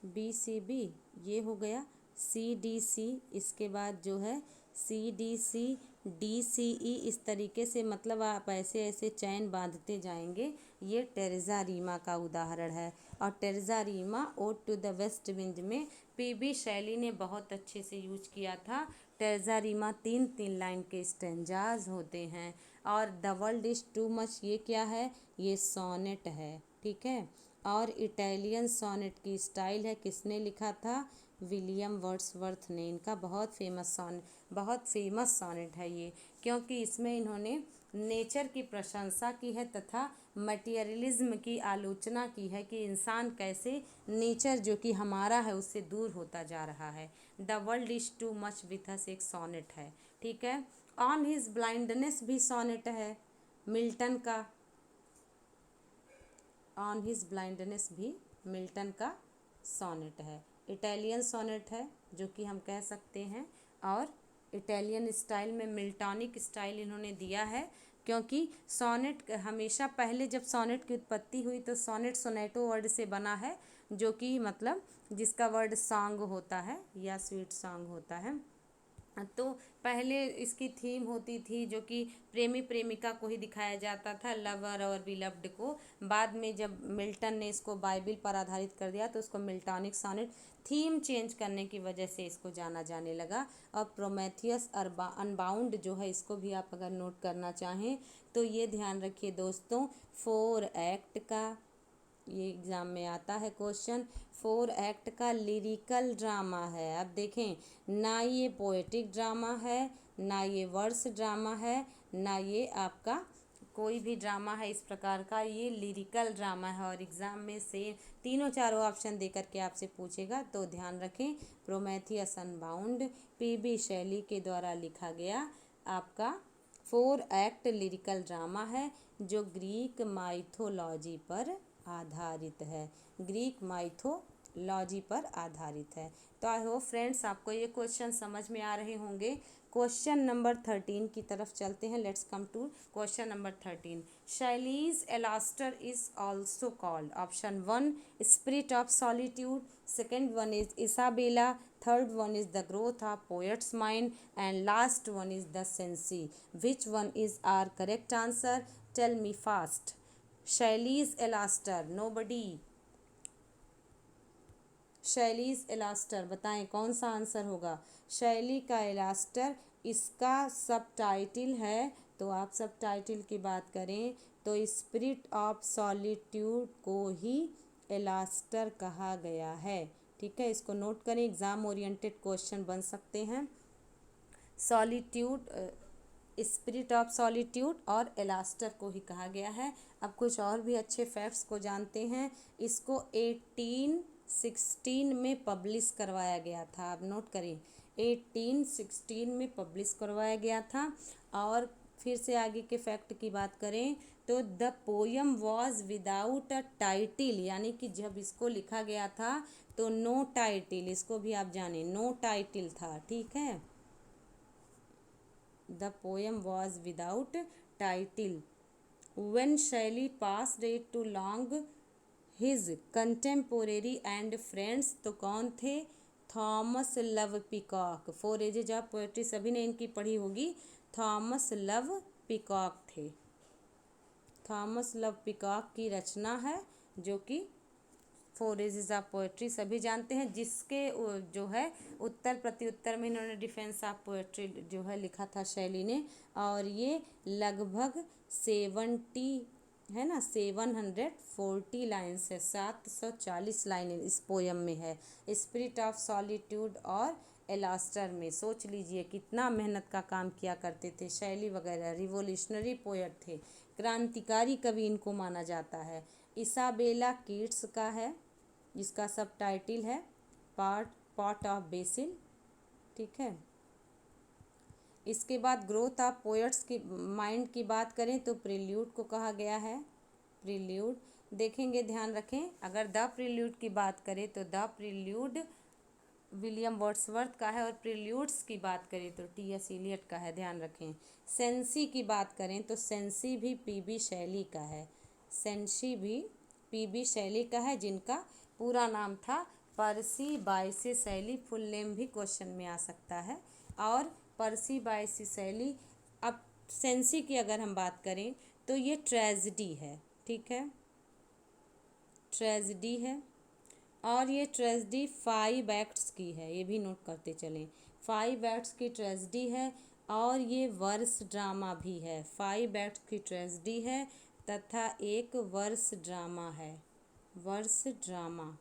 B C B, ये हो गया सी डी सी। इसके बाद जो है सी डी सी डी सी ई, इस तरीके से मतलब आप ऐसे ऐसे चैन बांधते जाएंगे। ये टेरेसा रीमा का उदाहरण है। और terza rima ode to the west wind में पी.बी. शैली ने बहुत अच्छे से यूज किया था। टेरेसा रीमा 3-3 लाइन के स्टेंजाज होते हैं। और the world is too much ये क्या है? ये सोनेट है, ठीक है। और इटालियन सोनेट की स्टाइल है, किसने लिखा था? विलियम वर्ड्सवर्थ ने। इनका बहुत फेमस सोनेट है ये, क्योंकि इसमें इन्होंने नेचर की प्रशंसा की है तथा मटेरियलिज्म की आलोचना की है कि इंसान कैसे नेचर जो कि हमारा है उससे दूर होता जा रहा है। The world is too much with us एक सोनेट है, ठीक है। ऑन हिज ब्लाइंडनेस भी सोनेट है, मिल्टन का ऑन हिज ब्लाइंडनेस भी मिल्टन का सोनेट है। इटालियन सोनेट है जो कि हम कह सकते हैं, और इटालियन स्टाइल में मिल्टॉनिक स्टाइल इन्होंने दिया है, क्योंकि सोनेट हमेशा पहले जब सोनेट की उत्पत्ति हुई तो सोनेट सोनेटो वर्ड से बना है, जो कि मतलब जिसका वर्ड सॉन्ग होता है या स्वीट सॉन्ग होता है। तो पहले इसकी थीम होती थी जो कि प्रेमी प्रेमिका को ही दिखाया जाता था, लवर और बिलव्ड को। बाद में जब मिल्टन ने इसको बाइबिल पर आधारित कर दिया तो उसको मिल्टॉनिक सॉनेट, थीम चेंज करने की वजह से इसको जाना जाने लगा। और प्रोमेथियस अनबाउंड जो है, इसको भी आप अगर नोट करना चाहें तो ये ध्यान रखिए दोस्तों, 4 एक्ट का, ये एग्ज़ाम में आता है क्वेश्चन, 4 एक्ट का लिरिकल ड्रामा है। अब देखें, ना ये पोएटिक ड्रामा है, ना ये वर्स ड्रामा है, ना ये आपका कोई भी ड्रामा है इस प्रकार का, ये लिरिकल ड्रामा है। और एग्ज़ाम में से तीनों चारों ऑप्शन दे करके आपसे पूछेगा, तो ध्यान रखें, प्रोमेथियस अनबाउंड पीबी शैली के द्वारा लिखा गया आपका 4 एक्ट लिरिकल ड्रामा है, जो ग्रीक माइथोलॉजी पर आधारित है, ग्रीक माइथोलॉजी पर आधारित है। तो आई होप फ्रेंड्स आपको ये क्वेश्चन समझ में आ रहे होंगे। क्वेश्चन नंबर 13 की तरफ चलते हैं। Let's come to question number 13। Shelley's Alastor is also called, option 1 spirit of solitude, second one is Isabella, third one is the growth of poet's mind, and last one is the sensi. Which one is our correct answer? Tell me fast. Shelley's Alastor, nobody. Shelley's Alastor, बताएं कौन सा answer होगा? शैली का एलास्टर, इसका सब title है, तो आप सब टाइटिल की बात करें तो स्पिरिट ऑफ सॉलिट्यूड को ही एलास्टर कहा गया है। ठीक है, इसको नोट करें, एग्जाम ओरिएंटेड क्वेश्चन बन सकते हैं। सॉलिट्यूड, स्पिरिट ऑफ सॉलिट्यूड और एलास्टर को ही कहा गया है। अब कुछ और भी अच्छे फैक्ट्स को जानते हैं। इसको 1816 में पब्लिश करवाया गया था, आप नोट करें, 1816 में पब्लिश करवाया गया था। और फिर से आगे के फैक्ट की बात करें तो the poem was without a title, यानी कि जब इसको लिखा गया था तो नो टाइटिल, इसको भी आप जाने, नो टाइटिल था। ठीक है, the poem was without title. When Shelley passed it to Long, his contemporary and friends, तो कौन थे? Thomas love peacock. 4 edges of poetry सभी ने इनकी पढ़ी होगी, थॉमस लव पिकॉक थे। थॉमस लव पिकॉक की रचना है, जो कि 4 एजेज ऑफ पोएट्री सभी जानते हैं, जिसके जो है उत्तर प्रत्युत्तर में इन्होंने डिफेंस ऑफ पोएट्री जो है लिखा था शैली ने। और ये लगभग 70 है ना, 740 लाइन्स है, 740 लाइन इस पोयम में है, स्पिरिट ऑफ सॉलिट्यूड और एलास्टर में। सोच लीजिए कितना मेहनत का काम किया करते थे शैली वगैरह, रिवोल्यूशनरी पोएट थे, क्रांतिकारी कवि इनको माना जाता है। इसाबेला कीट्स का है, जिसका सब टाइटिल है पॉट ऑफ बेसिल। ठीक है, इसके बाद ग्रोथ ऑफ पोएट्स की माइंड की बात करें तो प्रिल्यूड को कहा गया है, प्रिल्यूड। देखेंगे, ध्यान रखें, अगर द प्रिल्यूड की बात करें तो द प्रिल्यूड विलियम वर्ड्सवर्थ का है, और प्रिल्यूड्स की बात करें तो टी.एस. इलियट का है, ध्यान रखें। सेंसी की बात करें तो सेंसी भी पी.बी. शैली का है, सेंसी भी पी.बी. शैली का है, जिनका पूरा नाम था पर्सी बायसी शैली। फुल नेम भी क्वेश्चन में आ सकता है। और पर्सी बायसी शैली, अब सेंसी की अगर हम बात करें तो ये ट्रेजिडी है। ठीक है, ट्रेजिडी है, और ये ट्रेजिडी 5 एक्ट्स की है, ये भी नोट करते चलें, 5 एक्ट्स की ट्रेजिडी है। और ये वर्स ड्रामा भी है, 5 एक्ट्स की ट्रेजिडी है तथा एक वर्स ड्रामा है, वर्स ड्रामा।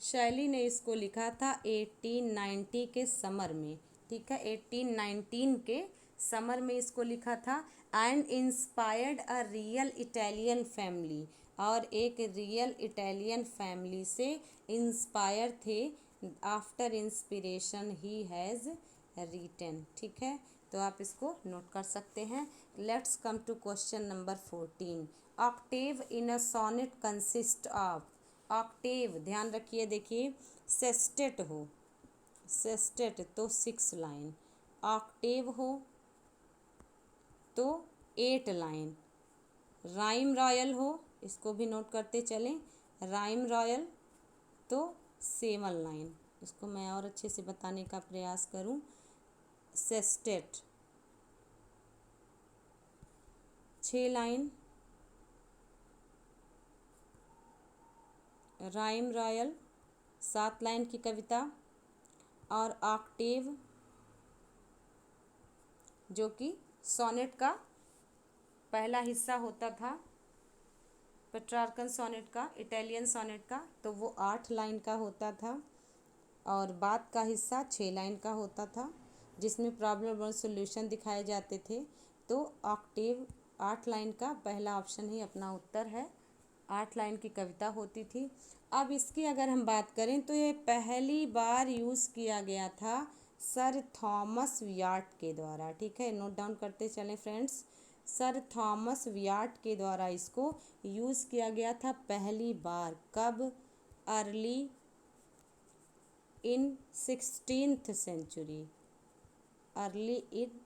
शैली ने इसको लिखा था 1890 के समर में। ठीक है, 1819 के समर में इसको लिखा था। And inspired a real Italian family, और एक रियल इटालियन फैमिली से इंस्पायर थे। After inspiration he has written. ठीक है, तो आप इसको नोट कर सकते हैं। Let's come to question number 14। Octave in a sonnet consist of. Octave ध्यान रखिए, देखिए सेस्टेट हो, सेस्टेट तो 6 लाइन, ऑक्टेव हो तो 8 लाइन, राइम रॉयल हो, इसको भी नोट करते चलें, राइम रॉयल तो 7 लाइन। इसको मैं और अच्छे से बताने का प्रयास करूं। Sestet 6 line, rhyme royal 7 line की कविता, और ऑक्टेव जो कि सोनेट का पहला हिस्सा होता था, पेट्रार्कन सोनेट का, इटालियन सोनेट का, तो वो 8 लाइन का होता था, और बाद का हिस्सा 6 लाइन का होता था, जिसमें प्रॉब्लम और सॉल्यूशन दिखाए जाते थे। तो ऑक्टेव 8 लाइन का पहला ऑप्शन ही अपना उत्तर है, 8 लाइन की कविता होती थी। अब इसकी अगर हम बात करें तो ये पहली बार यूज़ किया गया था सर थॉमस व्याट के द्वारा। ठीक है, नोट डाउन करते चलें फ्रेंड्स, सर थॉमस व्याट के द्वारा इसको यूज़ किया गया था पहली बार। कब? Early in 16th century, early in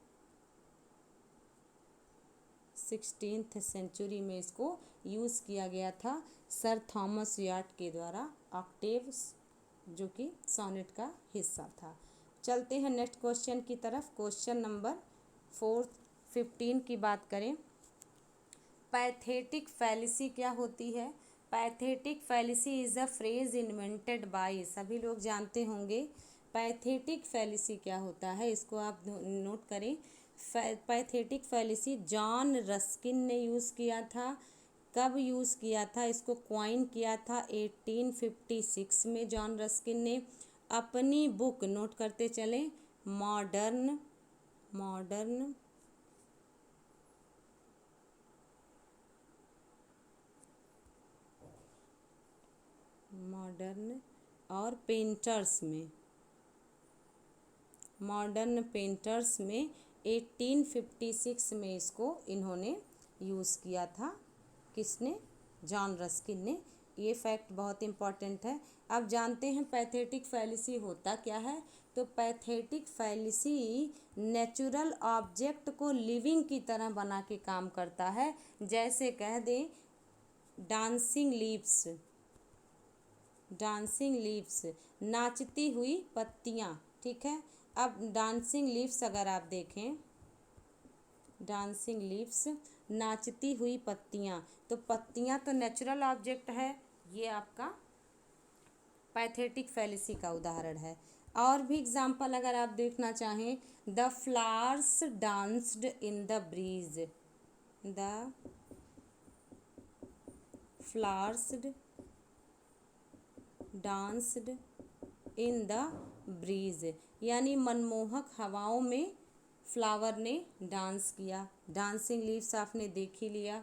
16th century में इसको यूज़ किया गया था सर थॉमस व्याट के द्वारा, ऑक्टेव्स जो कि सोनेट का हिस्सा था। चलते हैं नेक्स्ट क्वेश्चन की तरफ। क्वेश्चन नंबर 15 की बात करें, पैथेटिक फैलिसी क्या होती है? Pathetic fallacy is a phrase invented by, सभी लोग जानते होंगे पैथेटिक फैलिसी क्या होता है, इसको आप नोट करें। पैथेटिक फैलिसी जॉन रस्किन ने यूज़ किया था। कब यूज़ किया था? इसको क्वाइन किया था 1856 में जॉन रस्किन ने, अपनी बुक नोट करते चलें, मॉडर्न मॉडर्न मॉडर्न और पेंटर्स में, मॉडर्न पेंटर्स में 1856 में इसको इन्होंने यूज़ किया था। किसने? जॉन रस्किन ने। ये फैक्ट बहुत इम्पॉर्टेंट है। अब जानते हैं पैथेटिक फैलिसी होता क्या है। तो पैथेटिक फैलिसी नेचुरल ऑब्जेक्ट को लिविंग की तरह बना के काम करता है। जैसे कह दें डांसिंग लीव्स, डांसिंग लीव्स नाचती हुई पत्तियाँ। ठीक है, अब डांसिंग लीव्स अगर आप देखें, डांसिंग लीव्स नाचती हुई पत्तियाँ, तो पत्तियाँ तो नेचुरल ऑब्जेक्ट है, ये आपका पैथेटिक फैलिसी का उदाहरण है। और भी एग्जाम्पल अगर आप देखना चाहें, the flowers danced in the breeze, the flowers danced in the breeze, यानी मनमोहक हवाओं में फ्लावर ने डांस किया। डांसिंग लीव्स आपने देख ही लिया।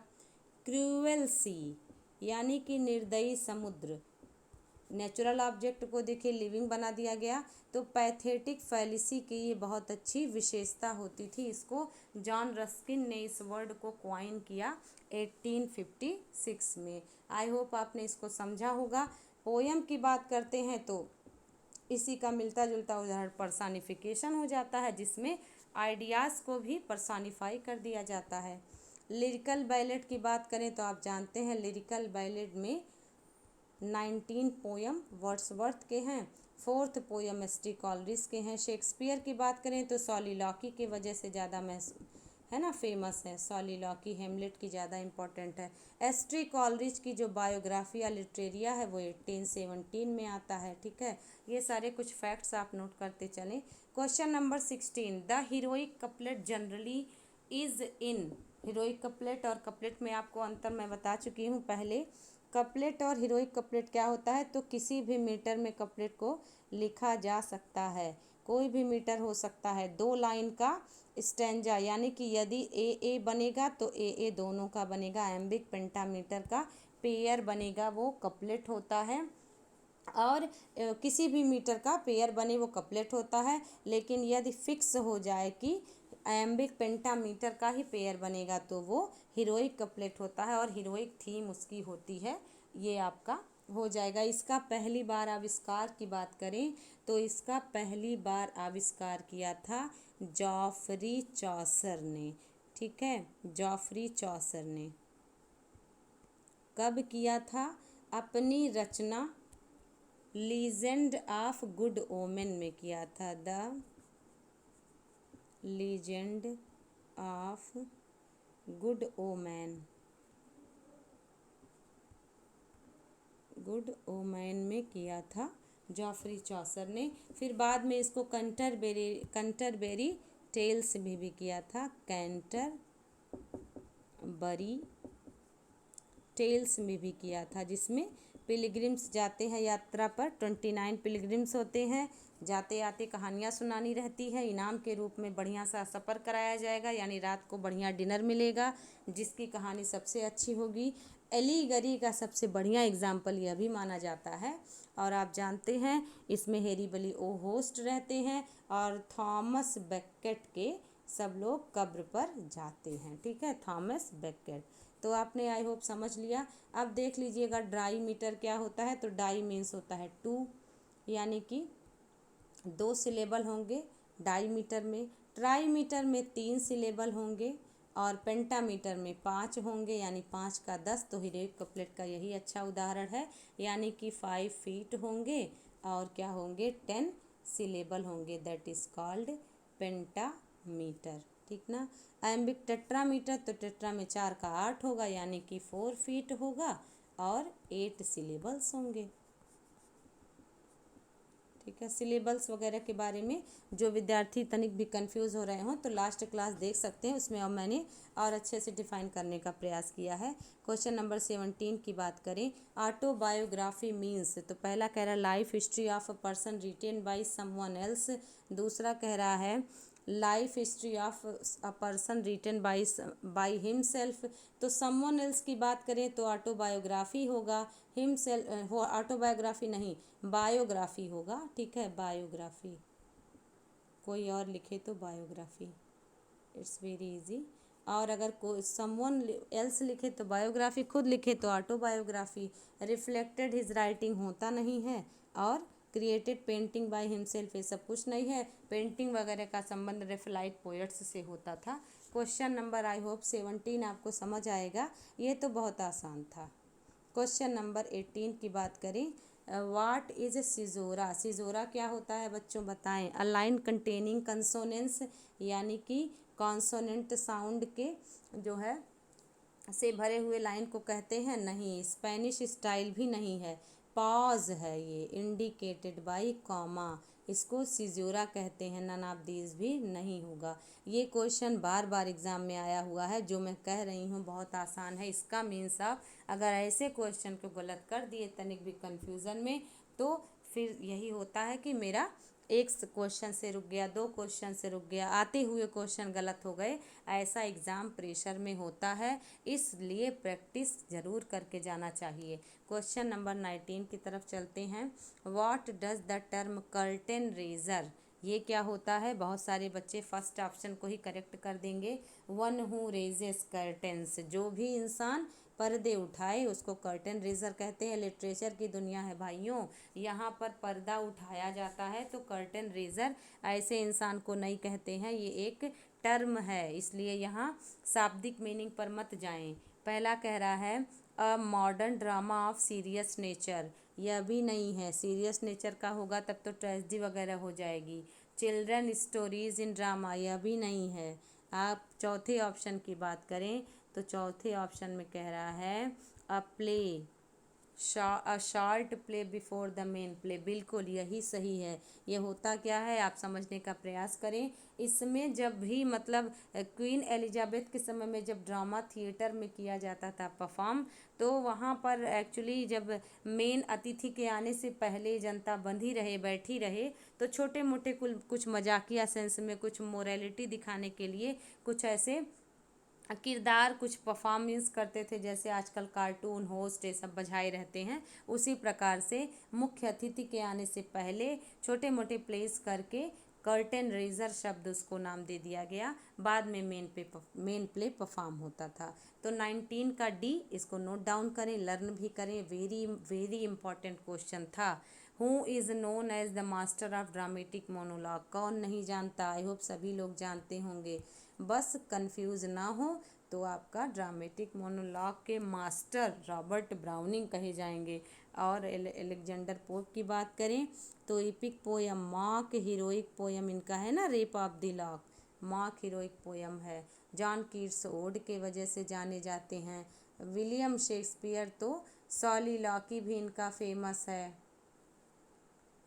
क्रूएल सी यानी कि निर्दयी समुद्र, नेचुरल ऑब्जेक्ट को देखिए लिविंग बना दिया गया। तो पैथेटिक फैलिसी की ये बहुत अच्छी विशेषता होती थी। इसको जॉन रस्किन ने इस वर्ड को क्वाइन किया 1856 में। आई होप आपने इसको समझा होगा। पोयम की बात करते हैं तो इसी का मिलता जुलता उदाहरण पर्सनिफिकेशन हो जाता है, जिसमें आइडियाज़ को भी पर्सनिफाई कर दिया जाता है। लिरिकल बैलेट की बात करें तो आप जानते हैं लिरिकल बैलेट में 19 पोयम वर्ड्सवर्थ के हैं, 4th poem S T Coleridge के हैं। शेक्सपियर की बात करें तो सॉलिलॉकी की वजह से ज़्यादा है ना फेमस है, सॉलिलॉकी हेमलेट की ज़्यादा इम्पोर्टेंट है। एस टी कॉलरिज की जो बायोग्राफिया लिटरेरिया है वो 1817 में आता है। ठीक है, ये सारे कुछ फैक्ट्स आप नोट करते चलें। Question number 16, the heroic couplet generally is in. Heroic couplet और कपलेट में आपको अंतर मैं बता चुकी हूँ पहले। कपलेट और हीरोइक कपलेट क्या होता है? तो किसी भी मीटर में कपलेट को लिखा जा सकता है, कोई भी मीटर हो सकता है। 2 लाइन का स्टैंजा, यानी कि यदि ए बनेगा तो ए दोनों का बनेगा। एम्बिक पेंटामीटर का पेयर बनेगा, वो कपलेट होता है। और किसी भी मीटर का पेयर बने वो कपलेट होता है। लेकिन यदि फिक्स हो जाए कि आयम्बिक पेंटामीटर का ही पेयर बनेगा तो वो हीरोइक कपलेट होता है और हीरोइक थीम उसकी होती है। ये आपका हो जाएगा। इसका पहली बार आविष्कार की बात करें तो इसका पहली बार आविष्कार किया था जॉफरी चौसर ने। ठीक है, जॉफरी चौसर ने कब किया था? अपनी रचना लीजेंड ऑफ गुड ओमेन में किया था। The legend of good omen, good omen में किया था जॉफरी चौसर ने। फिर बाद में इसको कंटरबेरी टेल्स में भी किया था। कैंटरबरी टेल्स में भी किया था, जिसमें पिलग्रिम्स जाते हैं यात्रा पर। 29 पिलग्रिम्स होते हैं, जाते आते कहानियाँ सुनानी रहती है। इनाम के रूप में बढ़िया सा सफ़र कराया जाएगा, यानी रात को बढ़िया डिनर मिलेगा। जिसकी कहानी सबसे अच्छी होगी। एलीगरी का सबसे बढ़िया एग्जाम्पल यह भी माना जाता है। और आप जानते हैं इसमें हेरी बली ओ होस्ट रहते हैं और थॉमस बेकेट के सब लोग कब्र पर जाते हैं। ठीक है, थॉमस बेकेट। तो आपने आई होप समझ लिया। अब देख लीजिएगा ड्राई मीटर क्या होता है। तो डाई मीन्स होता है 2, यानी कि 2 सिलेबल होंगे डाई मीटर में। ट्राई मीटर में 3 सिलेबल होंगे और पेंटामीटर में 5 होंगे, यानी 5 का 10। तो हीरोइक कपलेट का यही अच्छा उदाहरण है, यानी कि 5 फीट होंगे और क्या होंगे 10 सिलेबल होंगे। That is called pentameter. ठीक ना। आयम्बिक टेट्रामीटर, तो टेट्रा में 4 का 8 होगा, यानी कि 4 फीट होगा और 8 सिलेबल्स होंगे। ठीक है, सिलेबल्स वगैरह के बारे में जो विद्यार्थी तनिक भी कंफ्यूज हो रहे हों तो लास्ट क्लास देख सकते हैं, उसमें अब मैंने और अच्छे से डिफाइन करने का प्रयास किया है। क्वेश्चन नंबर 17 की बात करें, ऑटोबायोग्राफी मीन्स। तो पहला कह रहा है life history of a person written by someone else. दूसरा कह रहा है life history of a person written by himself. तो समवन एल्स की बात करें तो ऑटोबायोग्राफी होगा। हिमसेल्फ हो ऑटोबायोग्राफी नहीं, बायोग्राफी होगा। ठीक है, बायोग्राफी। कोई और लिखे तो बायोग्राफी, इट्स वेरी इजी। और अगर कोई समवन एल्स लिखे तो बायोग्राफी, खुद लिखे तो ऑटोबायोग्राफी। रिफ्लेक्टेड हिज राइटिंग होता नहीं है। और क्रिएटेड पेंटिंग बाय हिमसेल्फ, ये सब कुछ नहीं है। पेंटिंग वगैरह का संबंध रेफलाइट पोएट्स से होता था। क्वेश्चन नंबर आई होप 17 आपको समझ आएगा। ये तो बहुत आसान था। क्वेश्चन नंबर 18 की बात करें, व्हाट इज सिजोरा। सिजोरा क्या होता है बच्चों बताएं। अ लाइन कंटेनिंग कंसोनेंट्स, यानी कि कॉन्सोनेंट साउंड के जो है से भरे हुए लाइन को कहते हैं। नहीं, स्पेनिश स्टाइल भी नहीं है। पॉज है ये, इंडिकेटेड बाय कॉमा, इसको सिजोरा कहते हैं। नन ऑफ दीज भी नहीं होगा। ये क्वेश्चन बार बार एग्जाम में आया हुआ है, जो मैं कह रही हूँ बहुत आसान है। इसका मीन्स आप अगर ऐसे क्वेश्चन को गलत कर दिए तनिक भी कन्फ्यूज़न में, तो फिर यही होता है कि मेरा एक क्वेश्चन से रुक गया, 2 क्वेश्चन से रुक गया, आते हुए क्वेश्चन गलत हो गए। ऐसा एग्ज़ाम प्रेशर में होता है, इसलिए प्रैक्टिस ज़रूर करके जाना चाहिए। क्वेश्चन नंबर 19 की तरफ चलते हैं। What does the term curtain raiser, ये क्या होता है? बहुत सारे बच्चे फर्स्ट ऑप्शन को ही करेक्ट कर देंगे। वन हु रेजेस कर्टेन्स, जो भी इंसान पर्दे उठाए उसको कर्टेन रेजर कहते हैं। लिटरेचर की दुनिया है भाइयों, यहाँ पर पर्दा उठाया जाता है तो कर्टेन रेजर, ऐसे इंसान को नहीं कहते हैं। ये एक टर्म है, इसलिए यहाँ शाब्दिक मीनिंग पर मत जाएं। पहला कह रहा है a modern drama of serious nature, यह भी नहीं है। सीरियस नेचर का होगा तब तो ट्रेजेडी वगैरह हो जाएगी। चिल्ड्रन स्टोरीज इन ड्रामा, यह भी नहीं है। आप चौथे ऑप्शन की बात करें तो चौथे ऑप्शन में कह रहा है अ play, a short play before the main play, बिल्कुल यही सही है। ये होता क्या है आप समझने का प्रयास करें। इसमें जब भी मतलब क्वीन एलिजाबेथ के समय में जब ड्रामा थिएटर में किया जाता था परफॉर्म, तो वहाँ पर एक्चुअली जब मेन अतिथि के आने से पहले जनता बंधी रहे, बैठी रहे, तो छोटे मोटे कुछ मजाकिया सेंस में कुछ मोरालिटी दिखाने के लिए कुछ ऐसे किरदार कुछ परफॉर्मेंस करते थे, जैसे आजकल कार्टून होस्ट ये सब बजाए रहते हैं, उसी प्रकार से मुख्य अतिथि के आने से पहले छोटे मोटे प्लेस करके कर्टेन रेजर शब्द उसको नाम दे दिया गया। बाद में मेन प्ले परफॉर्म होता था। तो 19 का डी, इसको नोट डाउन करें, लर्न भी करें, वेरी वेरी इंपॉर्टेंट क्वेश्चन था। Who is known as the master of dramatic monologue, कौन नहीं जानता, आई होप सभी लोग जानते होंगे। बस कंफ्यूज ना हो तो आपका ड्रामेटिक मोनोलॉग के मास्टर रॉबर्ट ब्राउनिंग कहे जाएंगे। और एलेक्जेंडर पोप की बात करें तो epic poem mock heroic poem इनका है ना, rape of the lock, mock heroic poem है। जॉन कीट्स ओड के वजह से जाने जाते हैं। विलियम शेक्सपियर तो सॉलिलॉकी भी इनका फेमस है,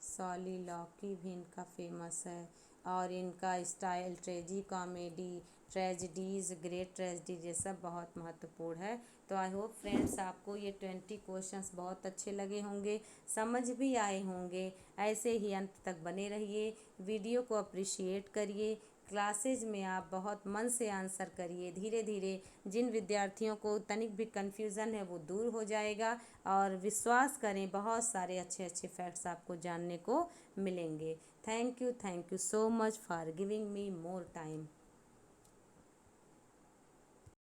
सॉलिलॉकी भी इनका फेमस है। और इनका style ट्रेजी comedy, tragedies, great tragedies, ये सब बहुत महत्वपूर्ण है। तो आई होप फ्रेंड्स आपको ये 20 क्वेश्चंस बहुत अच्छे लगे होंगे, समझ भी आए होंगे। ऐसे ही अंत तक बने रहिए, वीडियो को अप्रिशिएट करिए, क्लासेज में आप बहुत मन से आंसर करिए। धीरे धीरे जिन विद्यार्थियों को तनिक भी कन्फ्यूज़न है वो दूर हो जाएगा, और विश्वास करें बहुत सारे अच्छे अच्छे फैक्ट्स आपको जानने को मिलेंगे। Thank you so much for giving me more time.